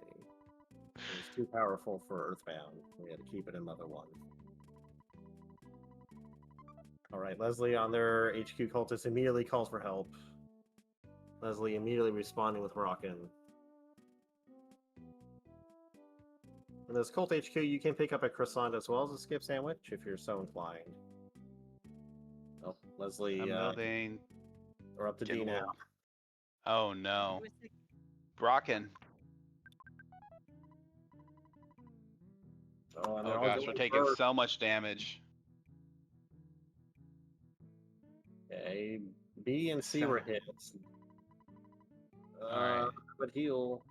It's too powerful for Earthbound. We had to keep it in Mother 1. Alright, Leslie on their HQ cultist immediately calls for help. Leslie immediately responding with Rockin'. In this cult HQ, you can pick up a croissant as well as a skip sandwich if you're so inclined. Oh, Leslie, we're up to D now. Oh no. Rockin'. Oh gosh, we're taking so much damage. Okay, B and C were hits. Alright. But heal.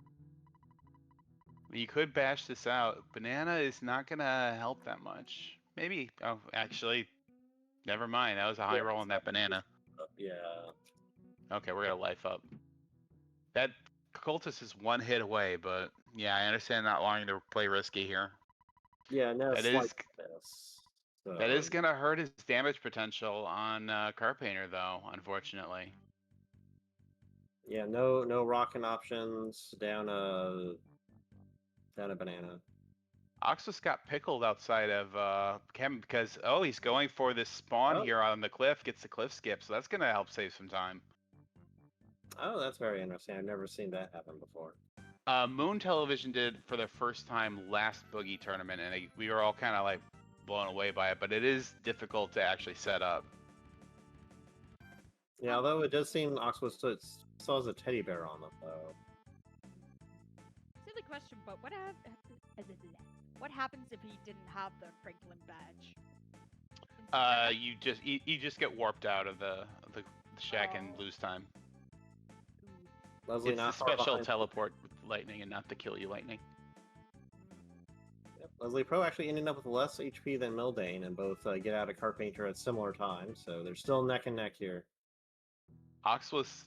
You could bash this out. Banana is not gonna help that much. Maybe. Oh, actually, never mind. That was a high roll on that banana. Yeah. Okay, we're gonna life up. That cultist is 1 hit away, but yeah, I understand not wanting to play risky here. Yeah, no, that is gonna hurt his damage potential on Car Painter, though. Unfortunately. Yeah, no rocking options. Down a banana. Oxus got pickled outside of Chem because he's going for this spawn here on the cliff. Gets the cliff skip, so that's gonna help save some time. Oh, that's very interesting. I've never seen that happen before. Moon Television did for the first time last Boogey tournament, and we were all kind of like blown away by it. But it is difficult to actually set up. Yeah, although it does seem Oxus still has a teddy bear on them, though. See, the question, but what happens if he didn't have the Franklin badge? You just get warped out of the shack and lose time. Leslie It's the not far special behind. teleport with lightning and not the kill you lightning. Yep. Leslie Pro actually ended up with less HP than MIldain, and both get out of Carpenter at similar times, so they're still neck and neck here. Oxwas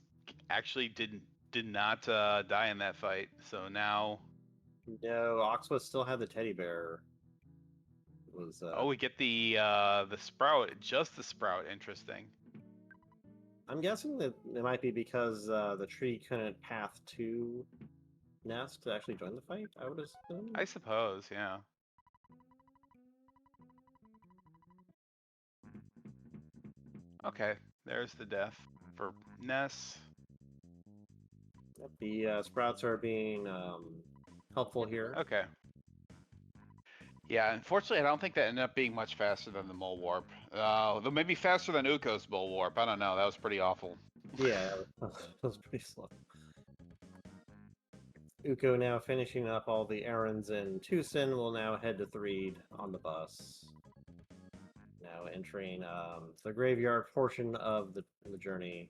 actually did not die in that fight, so now. No, Oxwas still had the teddy bear. Was Oh, we get the sprout, just the sprout. Interesting. I'm guessing that it might be because the tree couldn't path to Nest to actually join the fight. I would assume. I suppose, yeah. Okay, there's the death for Ness. Yep, the sprouts are being helpful here. Okay. Yeah, unfortunately, I don't think that ended up being much faster than the mole warp. Though maybe faster than Uko's mole warp. I don't know. That was pretty awful. Yeah, that was pretty slow. Uko now finishing up all the errands in Tucson will now head to Threed on the bus. Now entering the graveyard portion of the journey.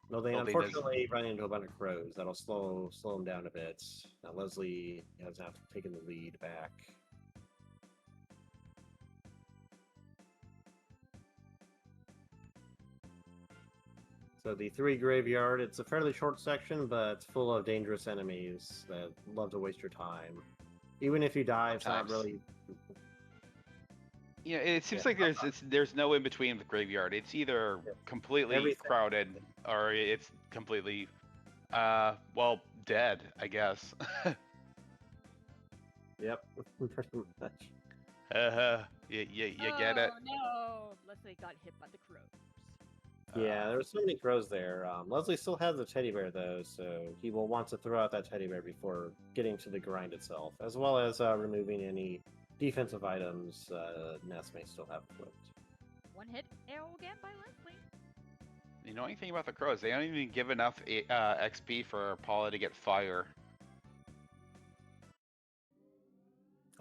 No, they unfortunately run into a bunch of crows. That'll slow them down a bit. Now Leslie has now taken the lead back. So the Threed graveyard, it's a fairly short section, but it's full of dangerous enemies that love to waste your time. Even if you die, it's not really. Yeah, it seems like there's no in between with the graveyard. It's either completely crowded or it's completely well, dead, I guess. Yep, pretty much. You get it? Oh no, Leslie got hit by the crows. Yeah, there were so many crows there. Leslie still has the teddy bear though, so he will want to throw out that teddy bear before getting to the grind itself, as well as removing any defensive items Ness may still have equipped. One hit arrow again by Leslie. You know anything about the crows? They don't even give enough XP for Paula to get fire.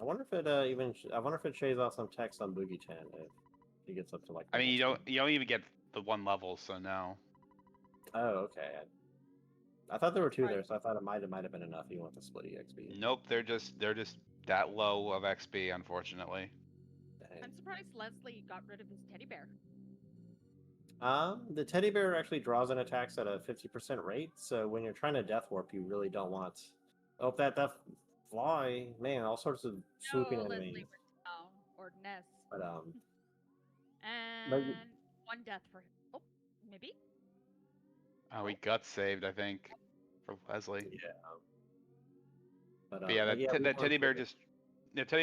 I wonder if it I wonder if it shaves off some text on Boogey Chan if he gets up to like. I mean, you don't even get the one level, so no. Oh, okay. I thought there were two there, so I thought it might have been enough. You want the split EXP? Nope, they're just that low of XP, unfortunately. Dang. I'm surprised Leslie got rid of his teddy bear. The teddy bear actually draws in attacks at a 50% rate, so when you're trying to death warp, you really don't want. Oh, that fly, man, all sorts of swooping enemies. Leslie went down, or Ness. But and one death for him. Oh, maybe. Oh, he got saved, I think, for Leslie. Yeah. But the teddy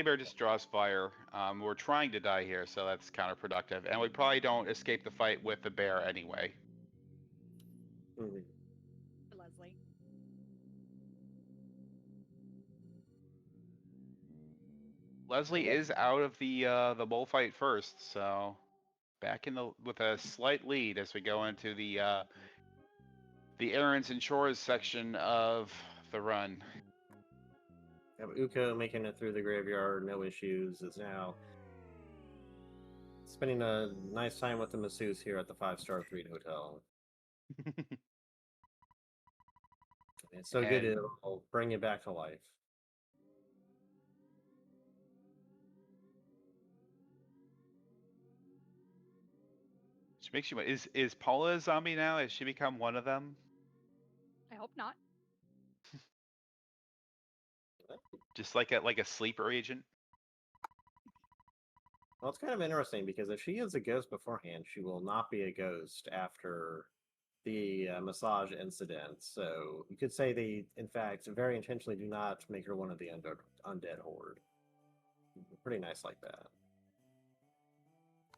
bear just draws fire. We're trying to die here, so that's counterproductive, and we probably don't escape the fight with the bear anyway. Mm-hmm. Leslie. Leslie is out of the bullfight first, so back in with a slight lead as we go into the errands and chores section of the run. Uko making it through the graveyard, no issues, is now spending a nice time with the masseuse here at the 5-star Threed Hotel. It's so good it'll bring you back to life. Which makes you is Paula a zombie now? Has she become one of them? I hope not. Just like a sleeper agent? Well, it's kind of interesting because if she is a ghost beforehand, she will not be a ghost after the massage incident. So you could say they, in fact, very intentionally do not make her one of the undead horde. Pretty nice like that.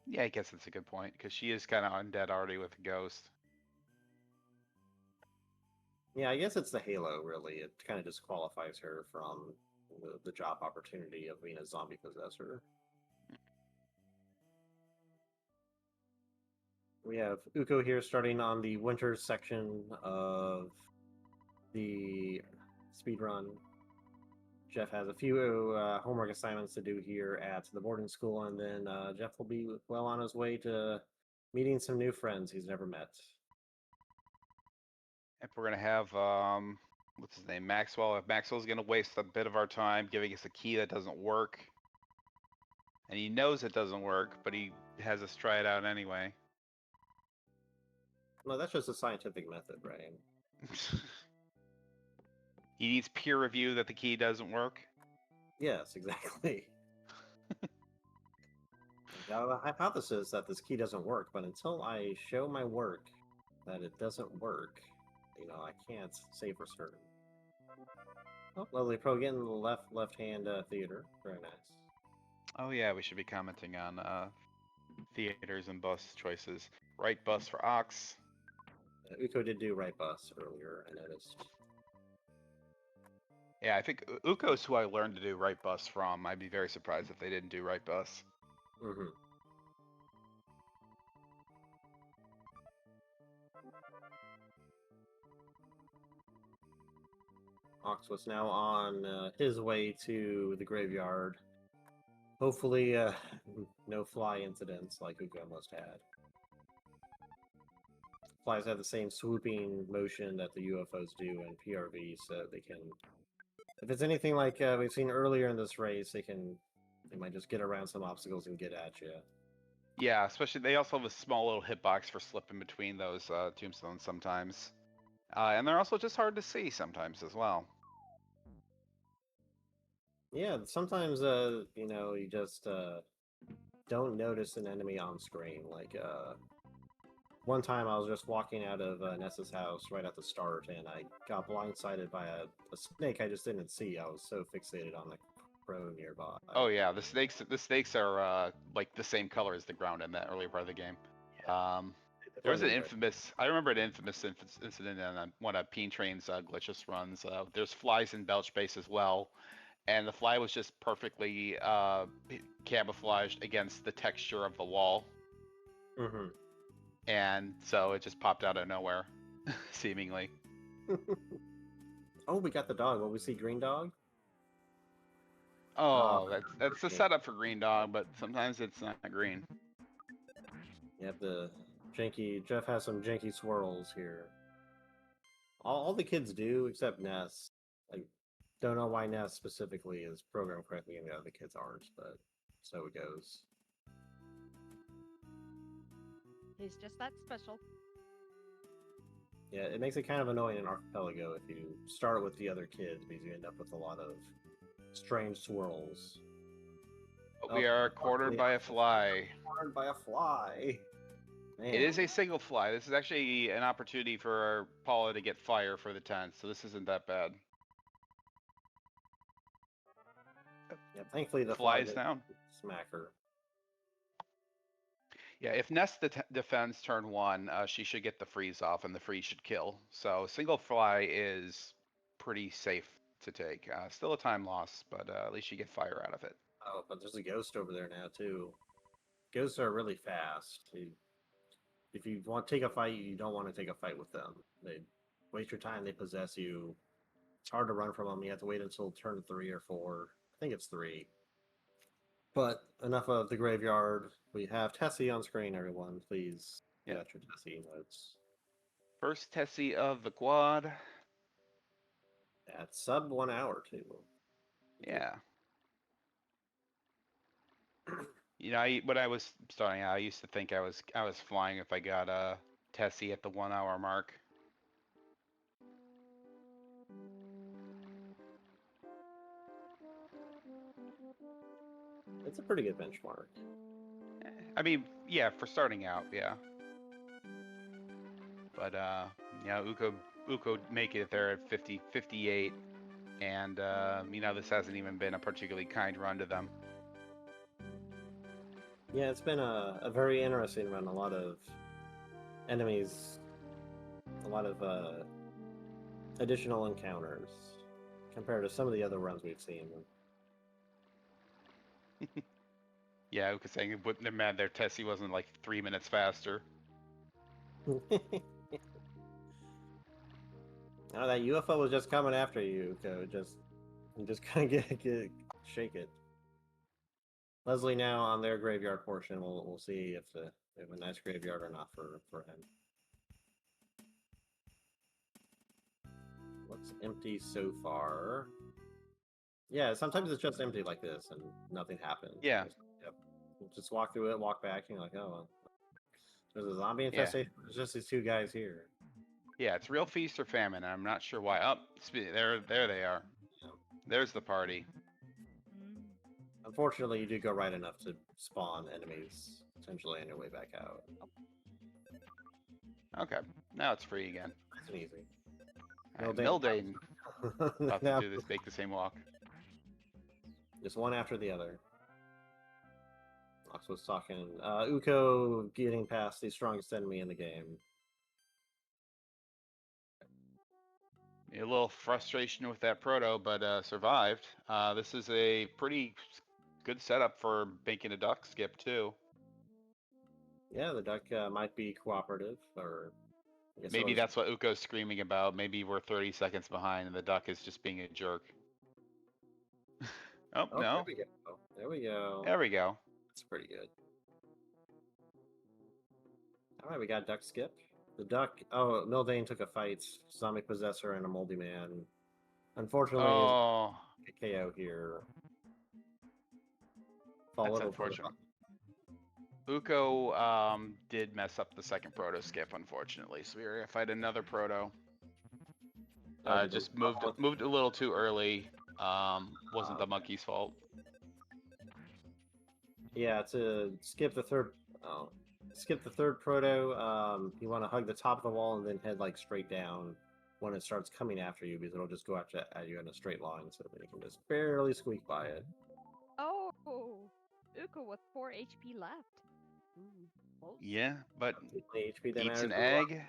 Yeah, I guess that's a good point, because she is kind of undead already with a ghost. Yeah, I guess it's the halo, really. It kind of disqualifies her from the job opportunity of being a zombie possessor. We have Uko here starting on the winter section of the speed run. Jeff has a few homework assignments to do here at the boarding school, and then Jeff will be well on his way to meeting some new friends he's never met. If we're gonna have what's his name, Maxwell. If Maxwell's gonna waste a bit of our time giving us a key that doesn't work, and he knows it doesn't work, but he has us try it out anyway. No, that's just a scientific method, right? He needs peer review that the key doesn't work. Yes, exactly. I got a hypothesis that this key doesn't work, but until I show my work that it doesn't work, I can't say for certain. Oh, lovely pro getting the left-hand theater. Very nice. Oh yeah, we should be commenting on theaters and bus choices. Right bus for Ox. Uko did do right bus earlier, I noticed. Yeah, I think Uko's who I learned to do right bus from. I'd be very surprised if they didn't do right bus. Mm-hmm. Ox was now on his way to the graveyard. Hopefully, no fly incidents like Uko almost had. Flies have the same swooping motion that the UFOs do in PRV, so they can... If it's anything like we've seen earlier in this race, they might just get around some obstacles and get at you. Yeah, especially they also have a small little hitbox for slipping between those tombstones sometimes. And they're also just hard to see sometimes as well. Yeah, sometimes, you just don't notice an enemy on screen. Like, one time I was just walking out of Nessa's house right at the start, and I got blindsided by a snake I just didn't see. I was so fixated on the crow nearby. Oh yeah, the snakes are like the same color as the ground in that earlier part of the game. There was an infamous, I remember an infamous incident on one of Peen Train's glitchless runs. There's flies in Belch Base as well, and the fly was just perfectly camouflaged against the texture of the wall. Mm-hmm. And so it just popped out of nowhere, seemingly. Oh, we got the dog. Will we see Green Dog? Oh, that's the setup for Green Dog, but sometimes it's not green. You have the janky... Jeff has some janky swirls here. All the kids do, except Ness. I don't know why Ness specifically is programmed correctly and the other kids aren't, but so it goes. He's just that special. Yeah, it makes it kind of annoying in Archipelago if you start with the other kids, because you end up with a lot of strange swirls. But we are cornered by a fly. Cornered by a fly. Man. It is a single fly. This is actually an opportunity for Paula to get fire for the 10th, so this isn't that bad. Yeah, thankfully the fly is down. Smack her. Yeah, if Nest defends turn 1, she should get the freeze off, and the freeze should kill. So single fly is pretty safe to take. Still a time loss, but at least you get fire out of it. Oh, but there's a ghost over there now too. Ghosts are really fast. If you want to take a fight, you don't want to take a fight with them. They waste your time. They possess you. It's hard to run from them. You have to wait until turn 3 or 4. I think it's 3. But enough of the graveyard. We have Tessie on screen, everyone. Please get your Tessie notes. First Tessie of the quad. At sub 1 hour, too. Yeah. You know, when I was starting out, I used to think I was flying if I got a Tessie at the 1 hour mark. It's a pretty good benchmark. I mean, yeah, for starting out, yeah. But yeah, Uko make it there at 58, and you know, this hasn't even been a particularly kind run to them. Yeah, it's been a very interesting run. A lot of enemies, a lot of additional encounters compared to some of the other runs we've seen. Yeah, Uka saying they're mad their Tessie wasn't like 3 minutes faster. Oh, that UFO was just coming after you, so just kind of shake it. Leslie now on their graveyard portion. We'll see if they have a nice graveyard or not for him. Looks empty so far. Yeah, sometimes it's just empty like this and nothing happens. Yeah. Yep. Just walk through it, walk back, and you're like, oh, well, there's a zombie Yeah. infestation. There's just these two guys here. Yeah, it's real feast or famine. I'm not sure why. Oh, there they are. There's the party. Mm. Unfortunately, you do go right enough to spawn enemies potentially on your way back out. Okay, now it's free again. Nice and easy. All right, MIldain about to Now, do this, make the same walk. just one after the other. Ox was talking. Uko getting past the strongest enemy in the game. A little frustration with that proto, but survived. This is a pretty good setup for making a duck skip too. Yeah, the duck might be cooperative, or I guess it Maybe was- that's what Uko's screaming about. Maybe we're 30 seconds behind and the duck is just being a jerk. Oh, Oh, no. there we go. There we go. There we go. That's pretty good. All right, we got duck skip. The duck. Oh, MIldain took a fight. Zombie possessor and a moldy man. Unfortunately, Oh, it's a KO here. that's Followed over. unfortunate. Uko did mess up the second proto skip, unfortunately. So we were gonna fight another proto. Just moved a little too early. Wasn't the monkey's fault. Yeah, to skip the third. Oh, skip the third proto. You want to hug the top of the wall and then head like straight down when it starts coming after you, because it'll just go after at you in a straight line, so that you can just barely squeak by it. Oh, Uko with 4 HP left. Close. Yeah, but The HP that eats an matters a lot. egg.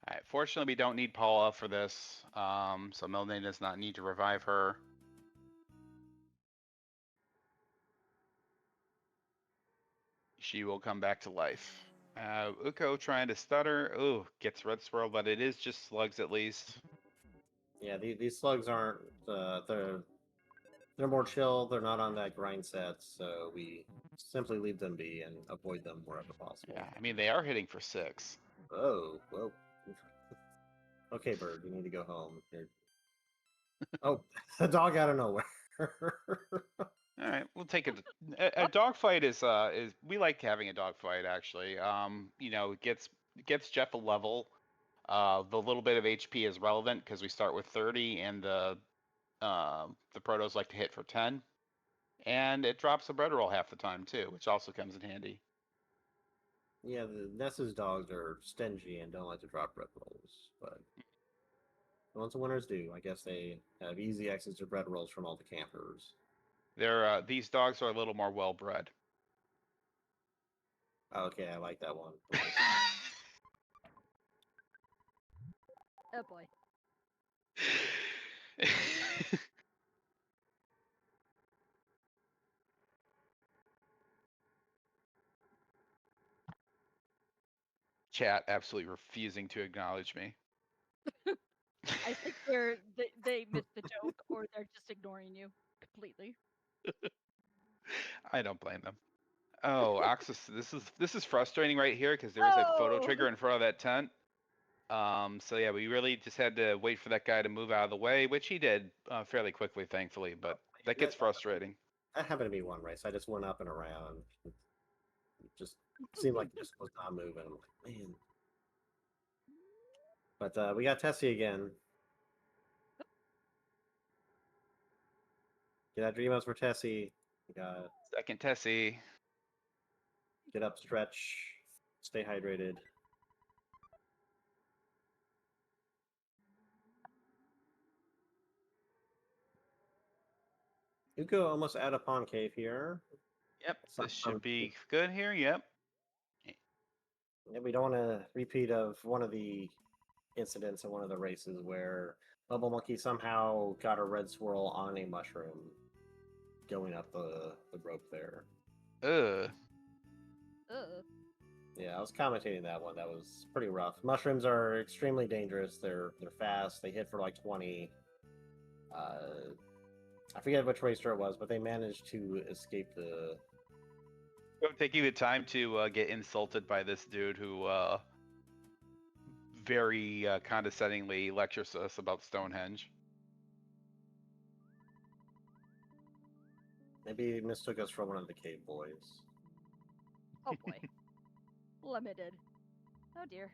Alright, fortunately we don't need Paula for this, so MIldain does not need to revive her. She will come back to life. Uko trying to stutter. Ooh, gets red swirl, but it is just slugs at least. Yeah, these slugs aren't. They're more chill. They're not on that grind set, so we simply leave them be and avoid them wherever possible. Yeah, I mean they are hitting for 6. Oh, well. Okay, bird, you need to go home. Oh, a dog out of nowhere. All right, we'll take it. A dogfight is we like having a dogfight actually. You know, it gets Jeff a level. The little bit of HP is relevant because we start with 30, and the protos like to hit for 10, and it drops the bread roll half the time too, which also comes in handy. Yeah, the Ness's dogs are stingy and don't like to drop bread rolls, but the ones the winners do. I guess they have easy access to bread rolls from all the campers. These dogs are a little more well bred. Okay, I like that one. Oh boy. Chat absolutely refusing to acknowledge me. I think they missed the joke, or they're just ignoring you completely. I don't blame them. Oh, Axis, this is frustrating right here because there is a photo trigger in front of that tent. So yeah, we really just had to wait for that guy to move out of the way, which he did fairly quickly, thankfully. But that gets frustrating. That happened to me one race. I just went up and around. It just seemed like it just was not moving. I'm like, man. But we got Tessie again. Get out Dreamos for Tessie. We got Second Tessie. get up, stretch, stay hydrated. Uko almost out of Pond Cave here. Yep, this should be good here. Yep. Yeah, we don't want a repeat of one of the incidents in one of the races where Bubble Monkey somehow got a red swirl on a mushroom going up the rope there. Ugh. Ugh. Yeah, I was commentating that one. That was pretty rough. Mushrooms are extremely dangerous. They're fast. They hit for like 20. I forget which racer it was, but they managed to escape the. Taking the time to get insulted by this dude who very condescendingly lectures us about Stonehenge. Maybe he mistook us for one of the cave boys. Oh boy. Limited. Oh dear.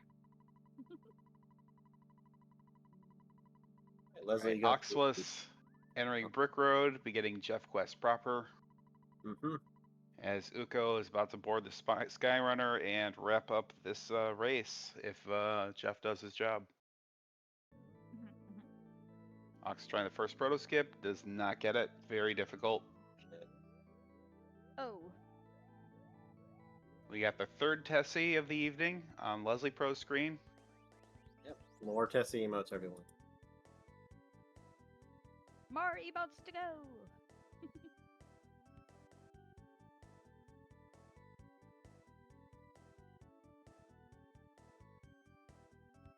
Hey, Leslie, Right, Oxless entering Brick Road, beginning Jeff Quest proper. Mm-hmm. As Uko is about to board the Skyrunner and wrap up this race if Jeff does his job. Ox trying the first proto skip, does not get it. Very difficult. Oh. We got the third Tessie of the evening on Leslie Pro's screen. Yep. More Tessie emotes, everyone. More emotes to go.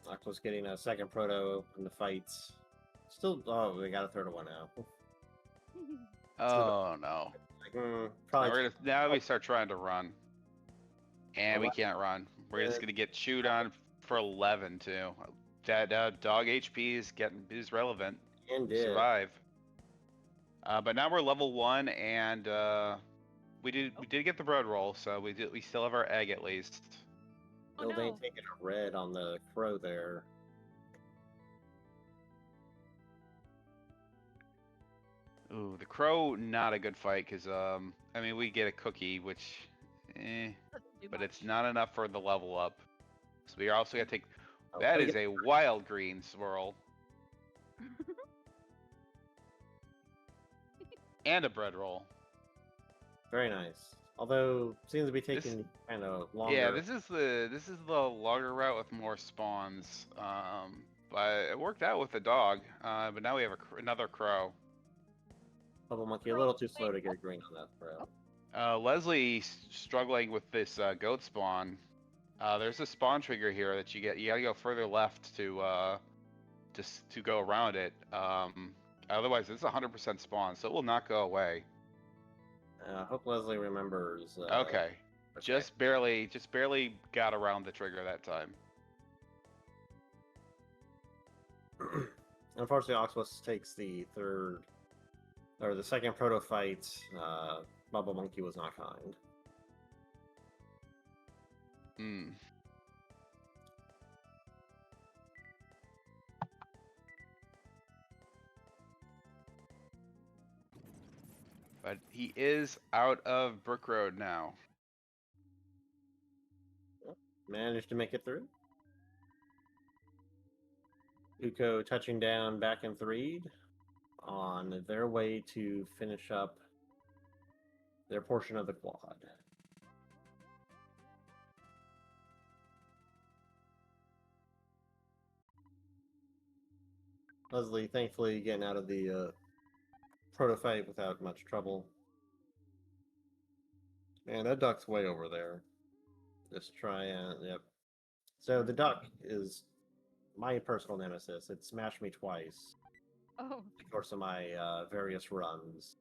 Ox getting a second proto in the fights. Still, oh, we got a third one now. Oh no. Like, probably. Now we start trying to run. And we can't run. We're just gonna get chewed on for 11 too. That dog HP is relevant. And did. Survive. But now we're level 1, and we did get the bread roll, so we still have our egg at least. Oh, MIldain no. taking a red on the crow there. Ooh, the crow, not a good fight, because I mean, we get a cookie, which but it's not enough for the level up. So we also got to take. Oh, That is a wild green swirl. And a bread roll. Very nice. Although seems to be taking kind of longer. Yeah, this is the longer route with more spawns. But it worked out with the dog. But now we have another crow. Bubble Monkey a little too slow to get green on that crow. Leslie struggling with this goat spawn. There's a spawn trigger here that you get. You gotta go further left to go around it. Otherwise, it's 100% spawn, so it will not go away. I hope Leslie remembers. Okay, just barely got around the trigger that time. Unfortunately, Oxless takes the second proto fight. Bubble Monkey was not kind. Hmm. But he is out of Brook Road now. Managed to make it through. Uko touching down back in Threed on their way to finish up their portion of the quad. Leslie thankfully getting out of the proto fight without much trouble. Man, that duck's way over there. Just try and yep. So the duck is my personal nemesis. It smashed me twice. Oh. In the course of my various runs.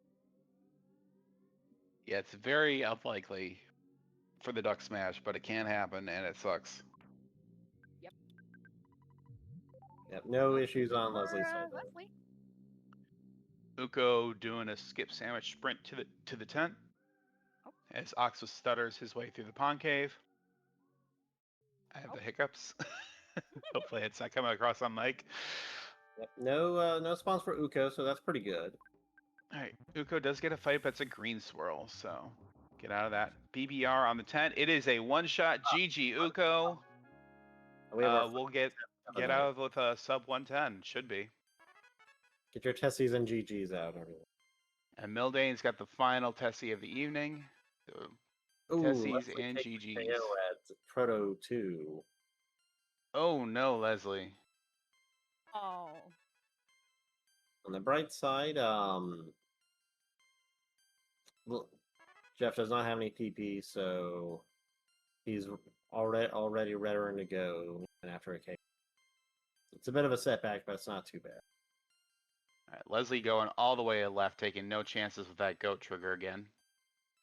Yeah, it's very unlikely for the duck smash, but it can happen, and it sucks. Yep. Yep, no issues on Leslie's side. Leslie. Uko doing a skip sandwich sprint to the tent as Oxus stutters his way through the pond cave. I have the hiccups. Hopefully it's not coming across on mic. Yep. No spawns for Uko, so that's pretty good. Alright, Uko does get a fight, but it's a green swirl, so get out of that. BBR on the tent. It is a one-shot GG Uko. We'll get out with a sub 110. Should be. Get your Tessies and GGs out, everyone. And MIldain's got the final Tessie of the evening. So Tessies and GGs. At Proto 2. Oh no, Leslie. Oh. On the bright side, Jeff does not have any PP, so he's already raring to go after a K. It's a bit of a setback, but it's not too bad. All right, Leslie going all the way left, taking no chances with that goat trigger again.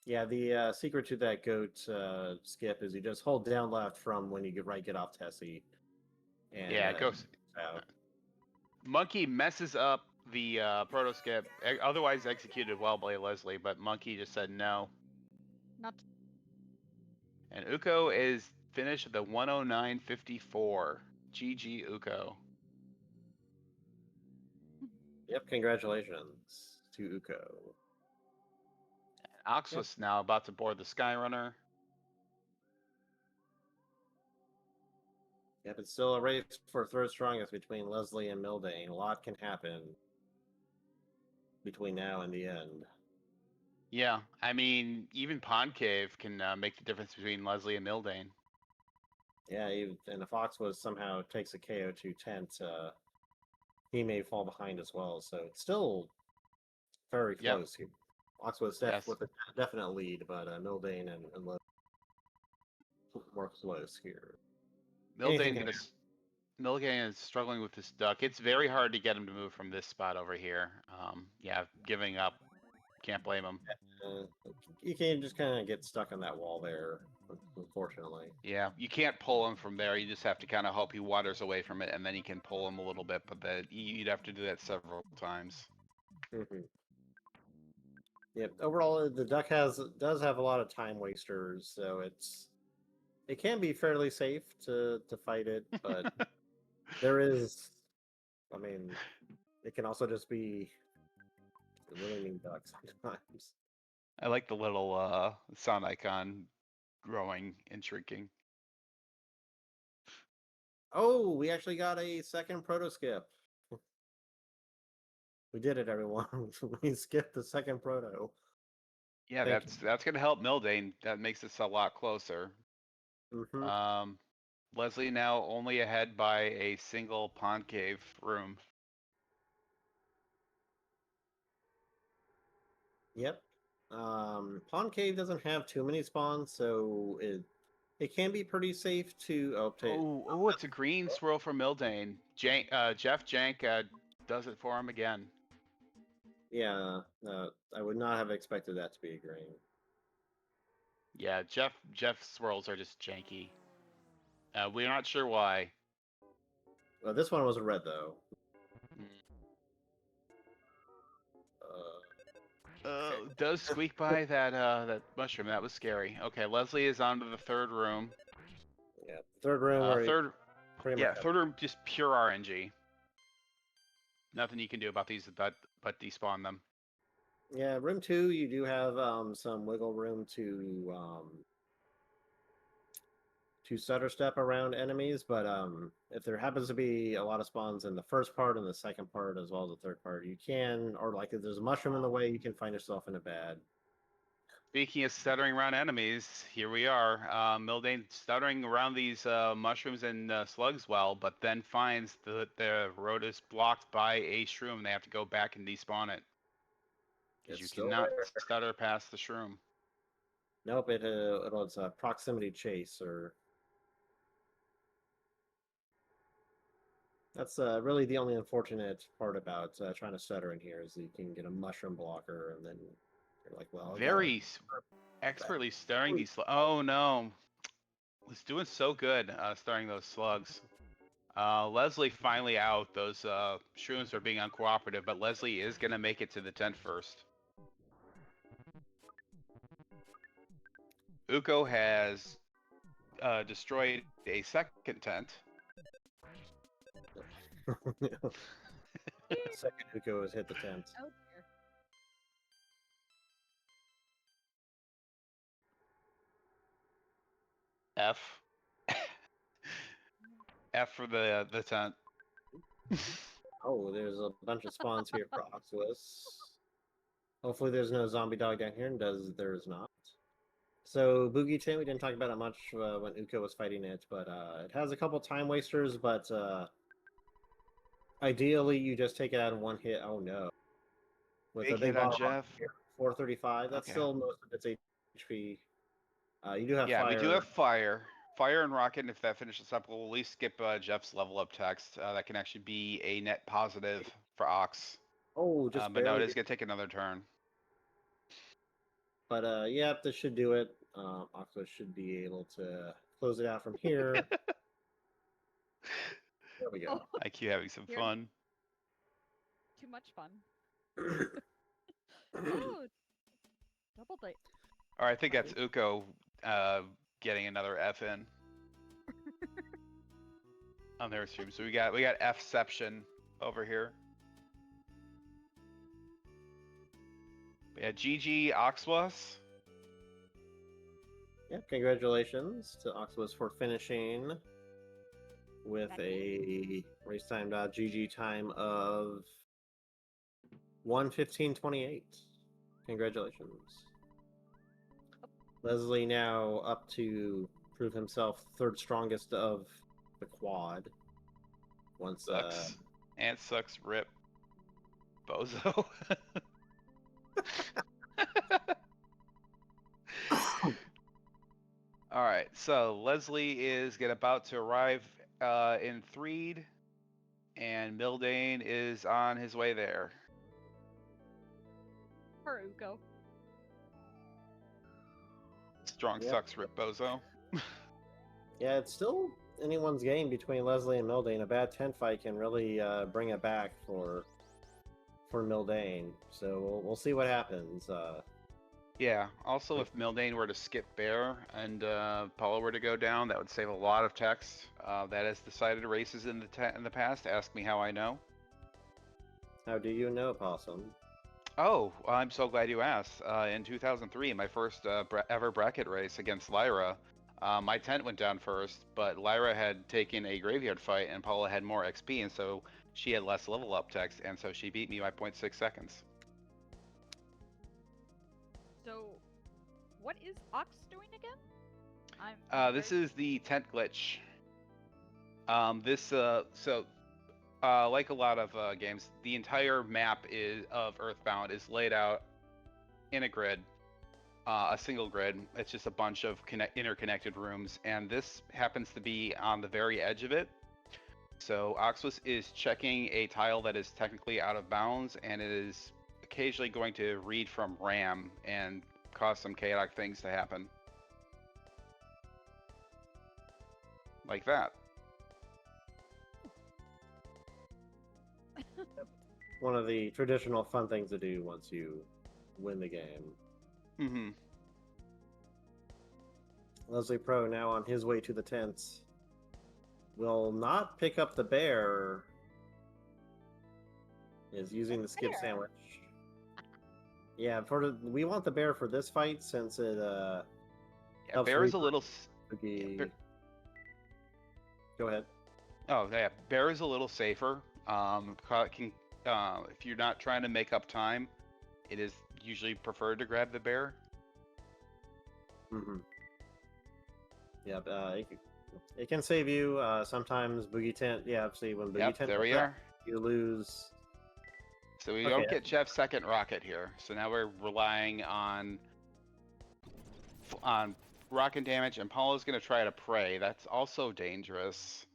Yeah, the secret to that goat skip is you just hold down left from when you get off Tessie. And, Yeah, it goes. out. Monkey messes up the proto skip, otherwise executed well by Leslie, but Monkey just said no. Not. And Uko is finished at the 109.54. GG Uko. Yep, congratulations to Uko. Oxus now about to board the Skyrunner. Yep, it's still a race for third strongest between Leslie and MIldain. A lot can happen between now and the end. Yeah, I mean, even Pond Cave can make the difference between Leslie and MIldain. Yeah, and if Oxwood somehow takes a KO to Tent, he may fall behind as well. So it's still very close here. Oxwood's with a definite lead, but MIldain and Leslie more close here. MIldain is struggling with this duck. It's very hard to get him to move from this spot over here. Yeah, giving up. Can't blame him. You can just kind of get stuck on that wall there, unfortunately. Yeah, you can't pull him from there. You just have to kind of hope he waters away from it, and then you can pull him a little bit. But you'd have to do that several times. Mm-hmm. Yep. Overall, the duck does have a lot of time wasters, so it can be fairly safe to fight it, but there is, I mean, it can also just be a really mean duck sometimes. I like the little sound icon growing and shrinking. Oh, we actually got a second proto skip. We did it, everyone. We skipped the second proto. Yeah, that's gonna help MIldain. That makes this a lot closer. Mm-hmm. Leslie now only ahead by a single Pond Cave room. Yep. Pond Cave doesn't have too many spawns, so it can be pretty safe to obtain. Oh, it's a green swirl for MIldain. Jeff Jank does it for him again. Yeah, I would not have expected that to be a green. Yeah, Jeff swirls are just janky. We're not sure why. Well, this one was a red though. Does squeak by that mushroom. That was scary. Okay, Leslie is on to the third room. Yeah, third room. Third room, just pure RNG. Nothing you can do about these but despawn them. Yeah, room 2, you do have some wiggle room to stutter step around enemies, but if there happens to be a lot of spawns in the first part and the second part as well as the third part, you can, or like if there's a mushroom in the way, you can find yourself in a bad. Speaking of stuttering around enemies, here we are. MIldain stuttering around these mushrooms and slugs well, but then finds that the road is blocked by a shroom. They have to go back and despawn it. Because you cannot stutter past the shroom. Nope, it's a proximity chase, or that's really the only unfortunate part about trying to stutter in here is that you can get a mushroom blocker, and then you're like, well, very expertly stuttering these. Oh no, it's doing so good stuttering those slugs. Leslie finally out. Those shrooms are being uncooperative, but Leslie is gonna make it to the tent first. Uko has destroyed a second tent. Second Uko has hit the tent. Oh dear. F. F for the tent. Oh, there's a bunch of spawns here for Oxus. Hopefully there's no zombie dog down here, and there's not. So Boogey Tin, we didn't talk about it much when Uko was fighting it, but it has a couple time wasters, but ideally you just take it out in one hit. Oh no. With Big a big hit on bottle Jeff. 435, that's still most of its HP. You do have fire. Yeah, we do have fire. Fire and Rocket, and if that finishes up, we'll at least skip Jeff's level up text. That can actually be a net positive for Ox. Oh, just But no, it barely. is going to take another turn. But yeah, this should do it. Oxus should be able to close it out from here. There we go. Oh, IQ having some Here. fun. too much fun. Oh, double date. Or I think that's Uko getting another F in on their stream. So we got Fception over here. But yeah, GG Oxwas. Yeah, congratulations to Oxus for finishing with Thank a race time.gg time of 1:15:28. Congratulations. Leslie now up to prove himself third strongest of the quad. Once Sucks. And sucks rip. Bozo. Alright, so Leslie is about to arrive in Threed, and MIldain is on his way there. For Uko. Strong Yep. sucks rip Bozo. yeah, it's still anyone's game between Leslie and MIldain. A bad tent fight can really bring it back for MIldain. So we'll see what happens. Yeah, also if MIldain were to skip Bear and Paulo were to go down, that would save a lot of text. That has decided races in the past. Ask me how I know. How do you know, Possum? Oh, I'm so glad you asked. In 2003, my first ever bracket race against Lyra, my tent went down first, but Lyra had taken a graveyard fight and Paula had more XP, and so she had less level up text, and so she beat me by 0.6 seconds. So, what is Ox doing again? This is the tent glitch. Like a lot of games, the entire map of Earthbound is laid out in a grid, a single grid. It's just a bunch of interconnected rooms, and this happens to be on the very edge of it. So Oxus is checking a tile that is technically out of bounds, and it is occasionally going to read from RAM and cause some chaotic things to happen. Like that. One of the traditional fun things to do once you win the game. Mm-hmm. Leslie Pro now on his way to the tents. Will not pick up the bear. Is using the skip bear? sandwich. Yeah, we want the bear for this fight since it Yeah, helps Bear is a read little. Boogey. Go ahead. Oh yeah, Bear is a little safer. If you're not trying to make up time, it is usually preferred to grab the bear. Mm-hmm. Yep. It can save you. Sometimes Boogie Tent. Yeah. See when Boogie Tent. There we are. You lose. So we don't get Jeff's second rocket here. So now we're relying on rocket damage, and Paulo's going to try to pray. That's also dangerous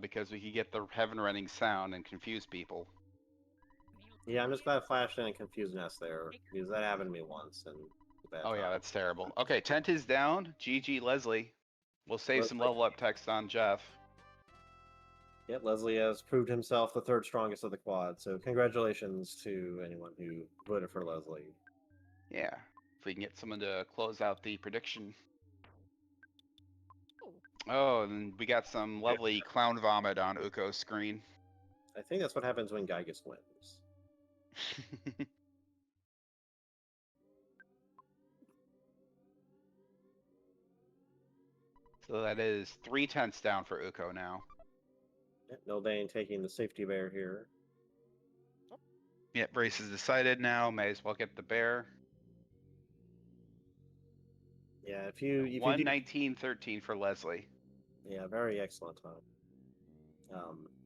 because we could get the heaven running sound and confuse people. Yeah, I'm just glad I flashed in and confused Ness there because that happened to me once and. Oh yeah, that's terrible. Okay, tent is down. GG Leslie. We'll save some level up text on Jeff. Yep, Leslie has proved himself the third strongest of the quad. So congratulations to anyone who voted for Leslie. Yeah, if we can get someone to close out the prediction. Oh, and we got some lovely clown vomit on Uko's screen. I think that's what happens when Gygus wins. So that is 3 tenths down for Uko now. Yep, MIldain taking the safety bear here. Yep, race is decided now. May as well get the bear. Yeah, if you 1:19:13 for Leslie. Yeah, very excellent time.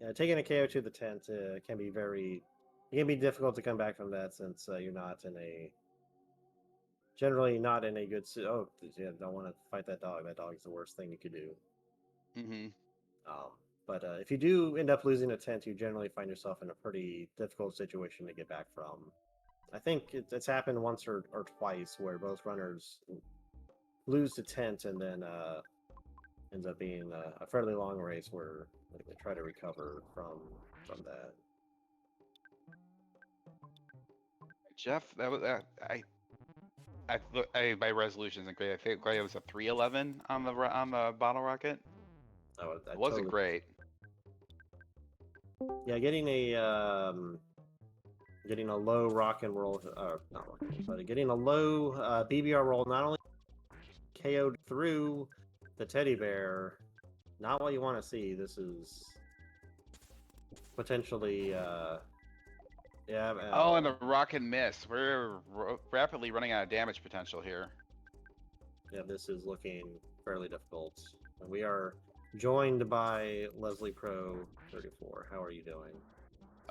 Yeah, taking a KO to the tent can be difficult to come back from that since you're not in a generally not in a good. Oh, yeah, don't want to fight that dog. That dog is the worst thing you could do. Mm-hmm. But if you do end up losing a tent, you generally find yourself in a pretty difficult situation to get back from. I think it's happened once or twice where both runners lose the tent, and then ends up being a fairly long race where they try to recover from that. Jeff, that was my resolutions and great. I think it was a 311 on the bottle rocket. Oh, It wasn't great. Yeah, getting a low rock and roll, not rock, but getting a low BBR roll not only KO'd through the teddy bear, not what you want to see. This is potentially, yeah. Oh, and the rock and miss. We're rapidly running out of damage potential here. Yeah, this is looking fairly difficult. And we are joined by Leslie Pro 34. How are you doing?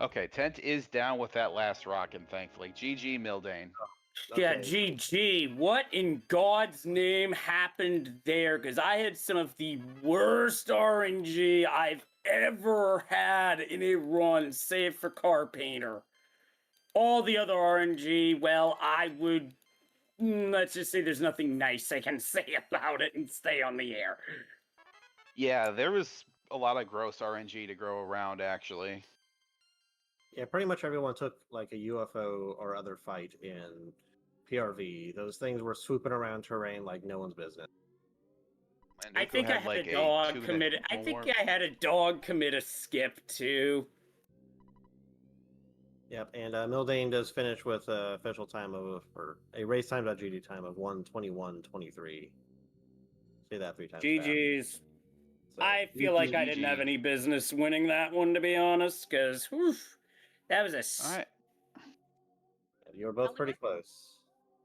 Okay, tent is down with that last rocket, thankfully. GG, MIldain. Okay. Yeah, GG. What in God's name happened there? Because I had some of the worst RNG I've ever had in a run, save for Car Painter. All the other RNG, well, I would... let's just say there's nothing nice I can say about it and stay on the air. Yeah, there was a lot of gross RNG to go around, actually. Yeah, pretty much everyone took like a UFO or other fight in PRV. Those things were swooping around terrain like no one's business. I think I had a dog commit. I think I had a dog commit a skip too. Yep, and MIldain does finish with a official time of, or a race time.gd time of 1:21:23. Say that 3 times. GG's. So, I feel like I didn't have any business winning that one, to be honest, because that was a... All right. You were both pretty close.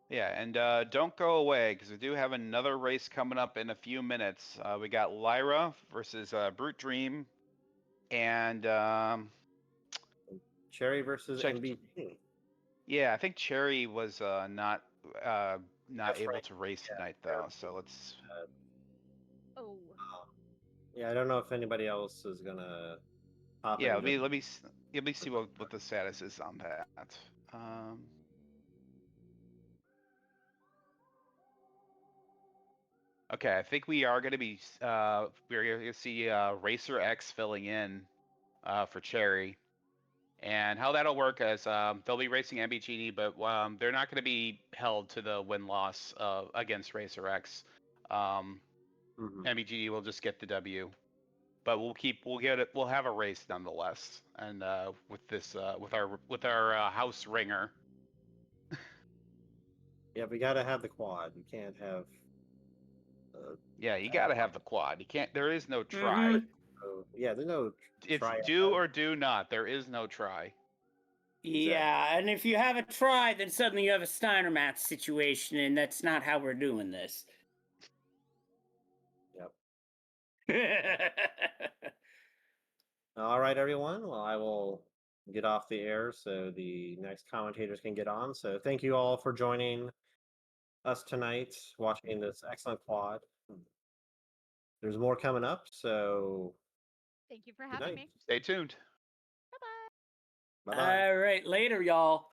Yeah, and don't go away, because we do have another race coming up in a few minutes. We got Lyra versus Brute Dream, and Cherry versus MBG. Yeah, I think Cherry was not able to race tonight, though. So let's. Yeah, I don't know if anybody else is gonna. Yeah, let me see what the status is on that. Okay, I think we are going to be we're going to see Racer X filling in for Cherry, and how that'll work is they'll be racing MBGD, but they're not going to be held to the win-loss against Racer X. MBGD will just get the W, but we'll have a race nonetheless, and with our house ringer. Yeah, we gotta have the quad. You can't have. Yeah, you gotta have the quad. You can't. There is no try. Yeah, there's no. It's do or do not. There is no try. Yeah, and if you have a try, then suddenly you have a Steiner match situation, and that's not how we're doing this. Yep. All right, everyone. Well, I will get off the air so the next commentators can get on. So thank you all for joining us tonight, watching this excellent quad. There's more coming up, so thank you for having me. Stay tuned. Bye-bye. All right, later, y'all.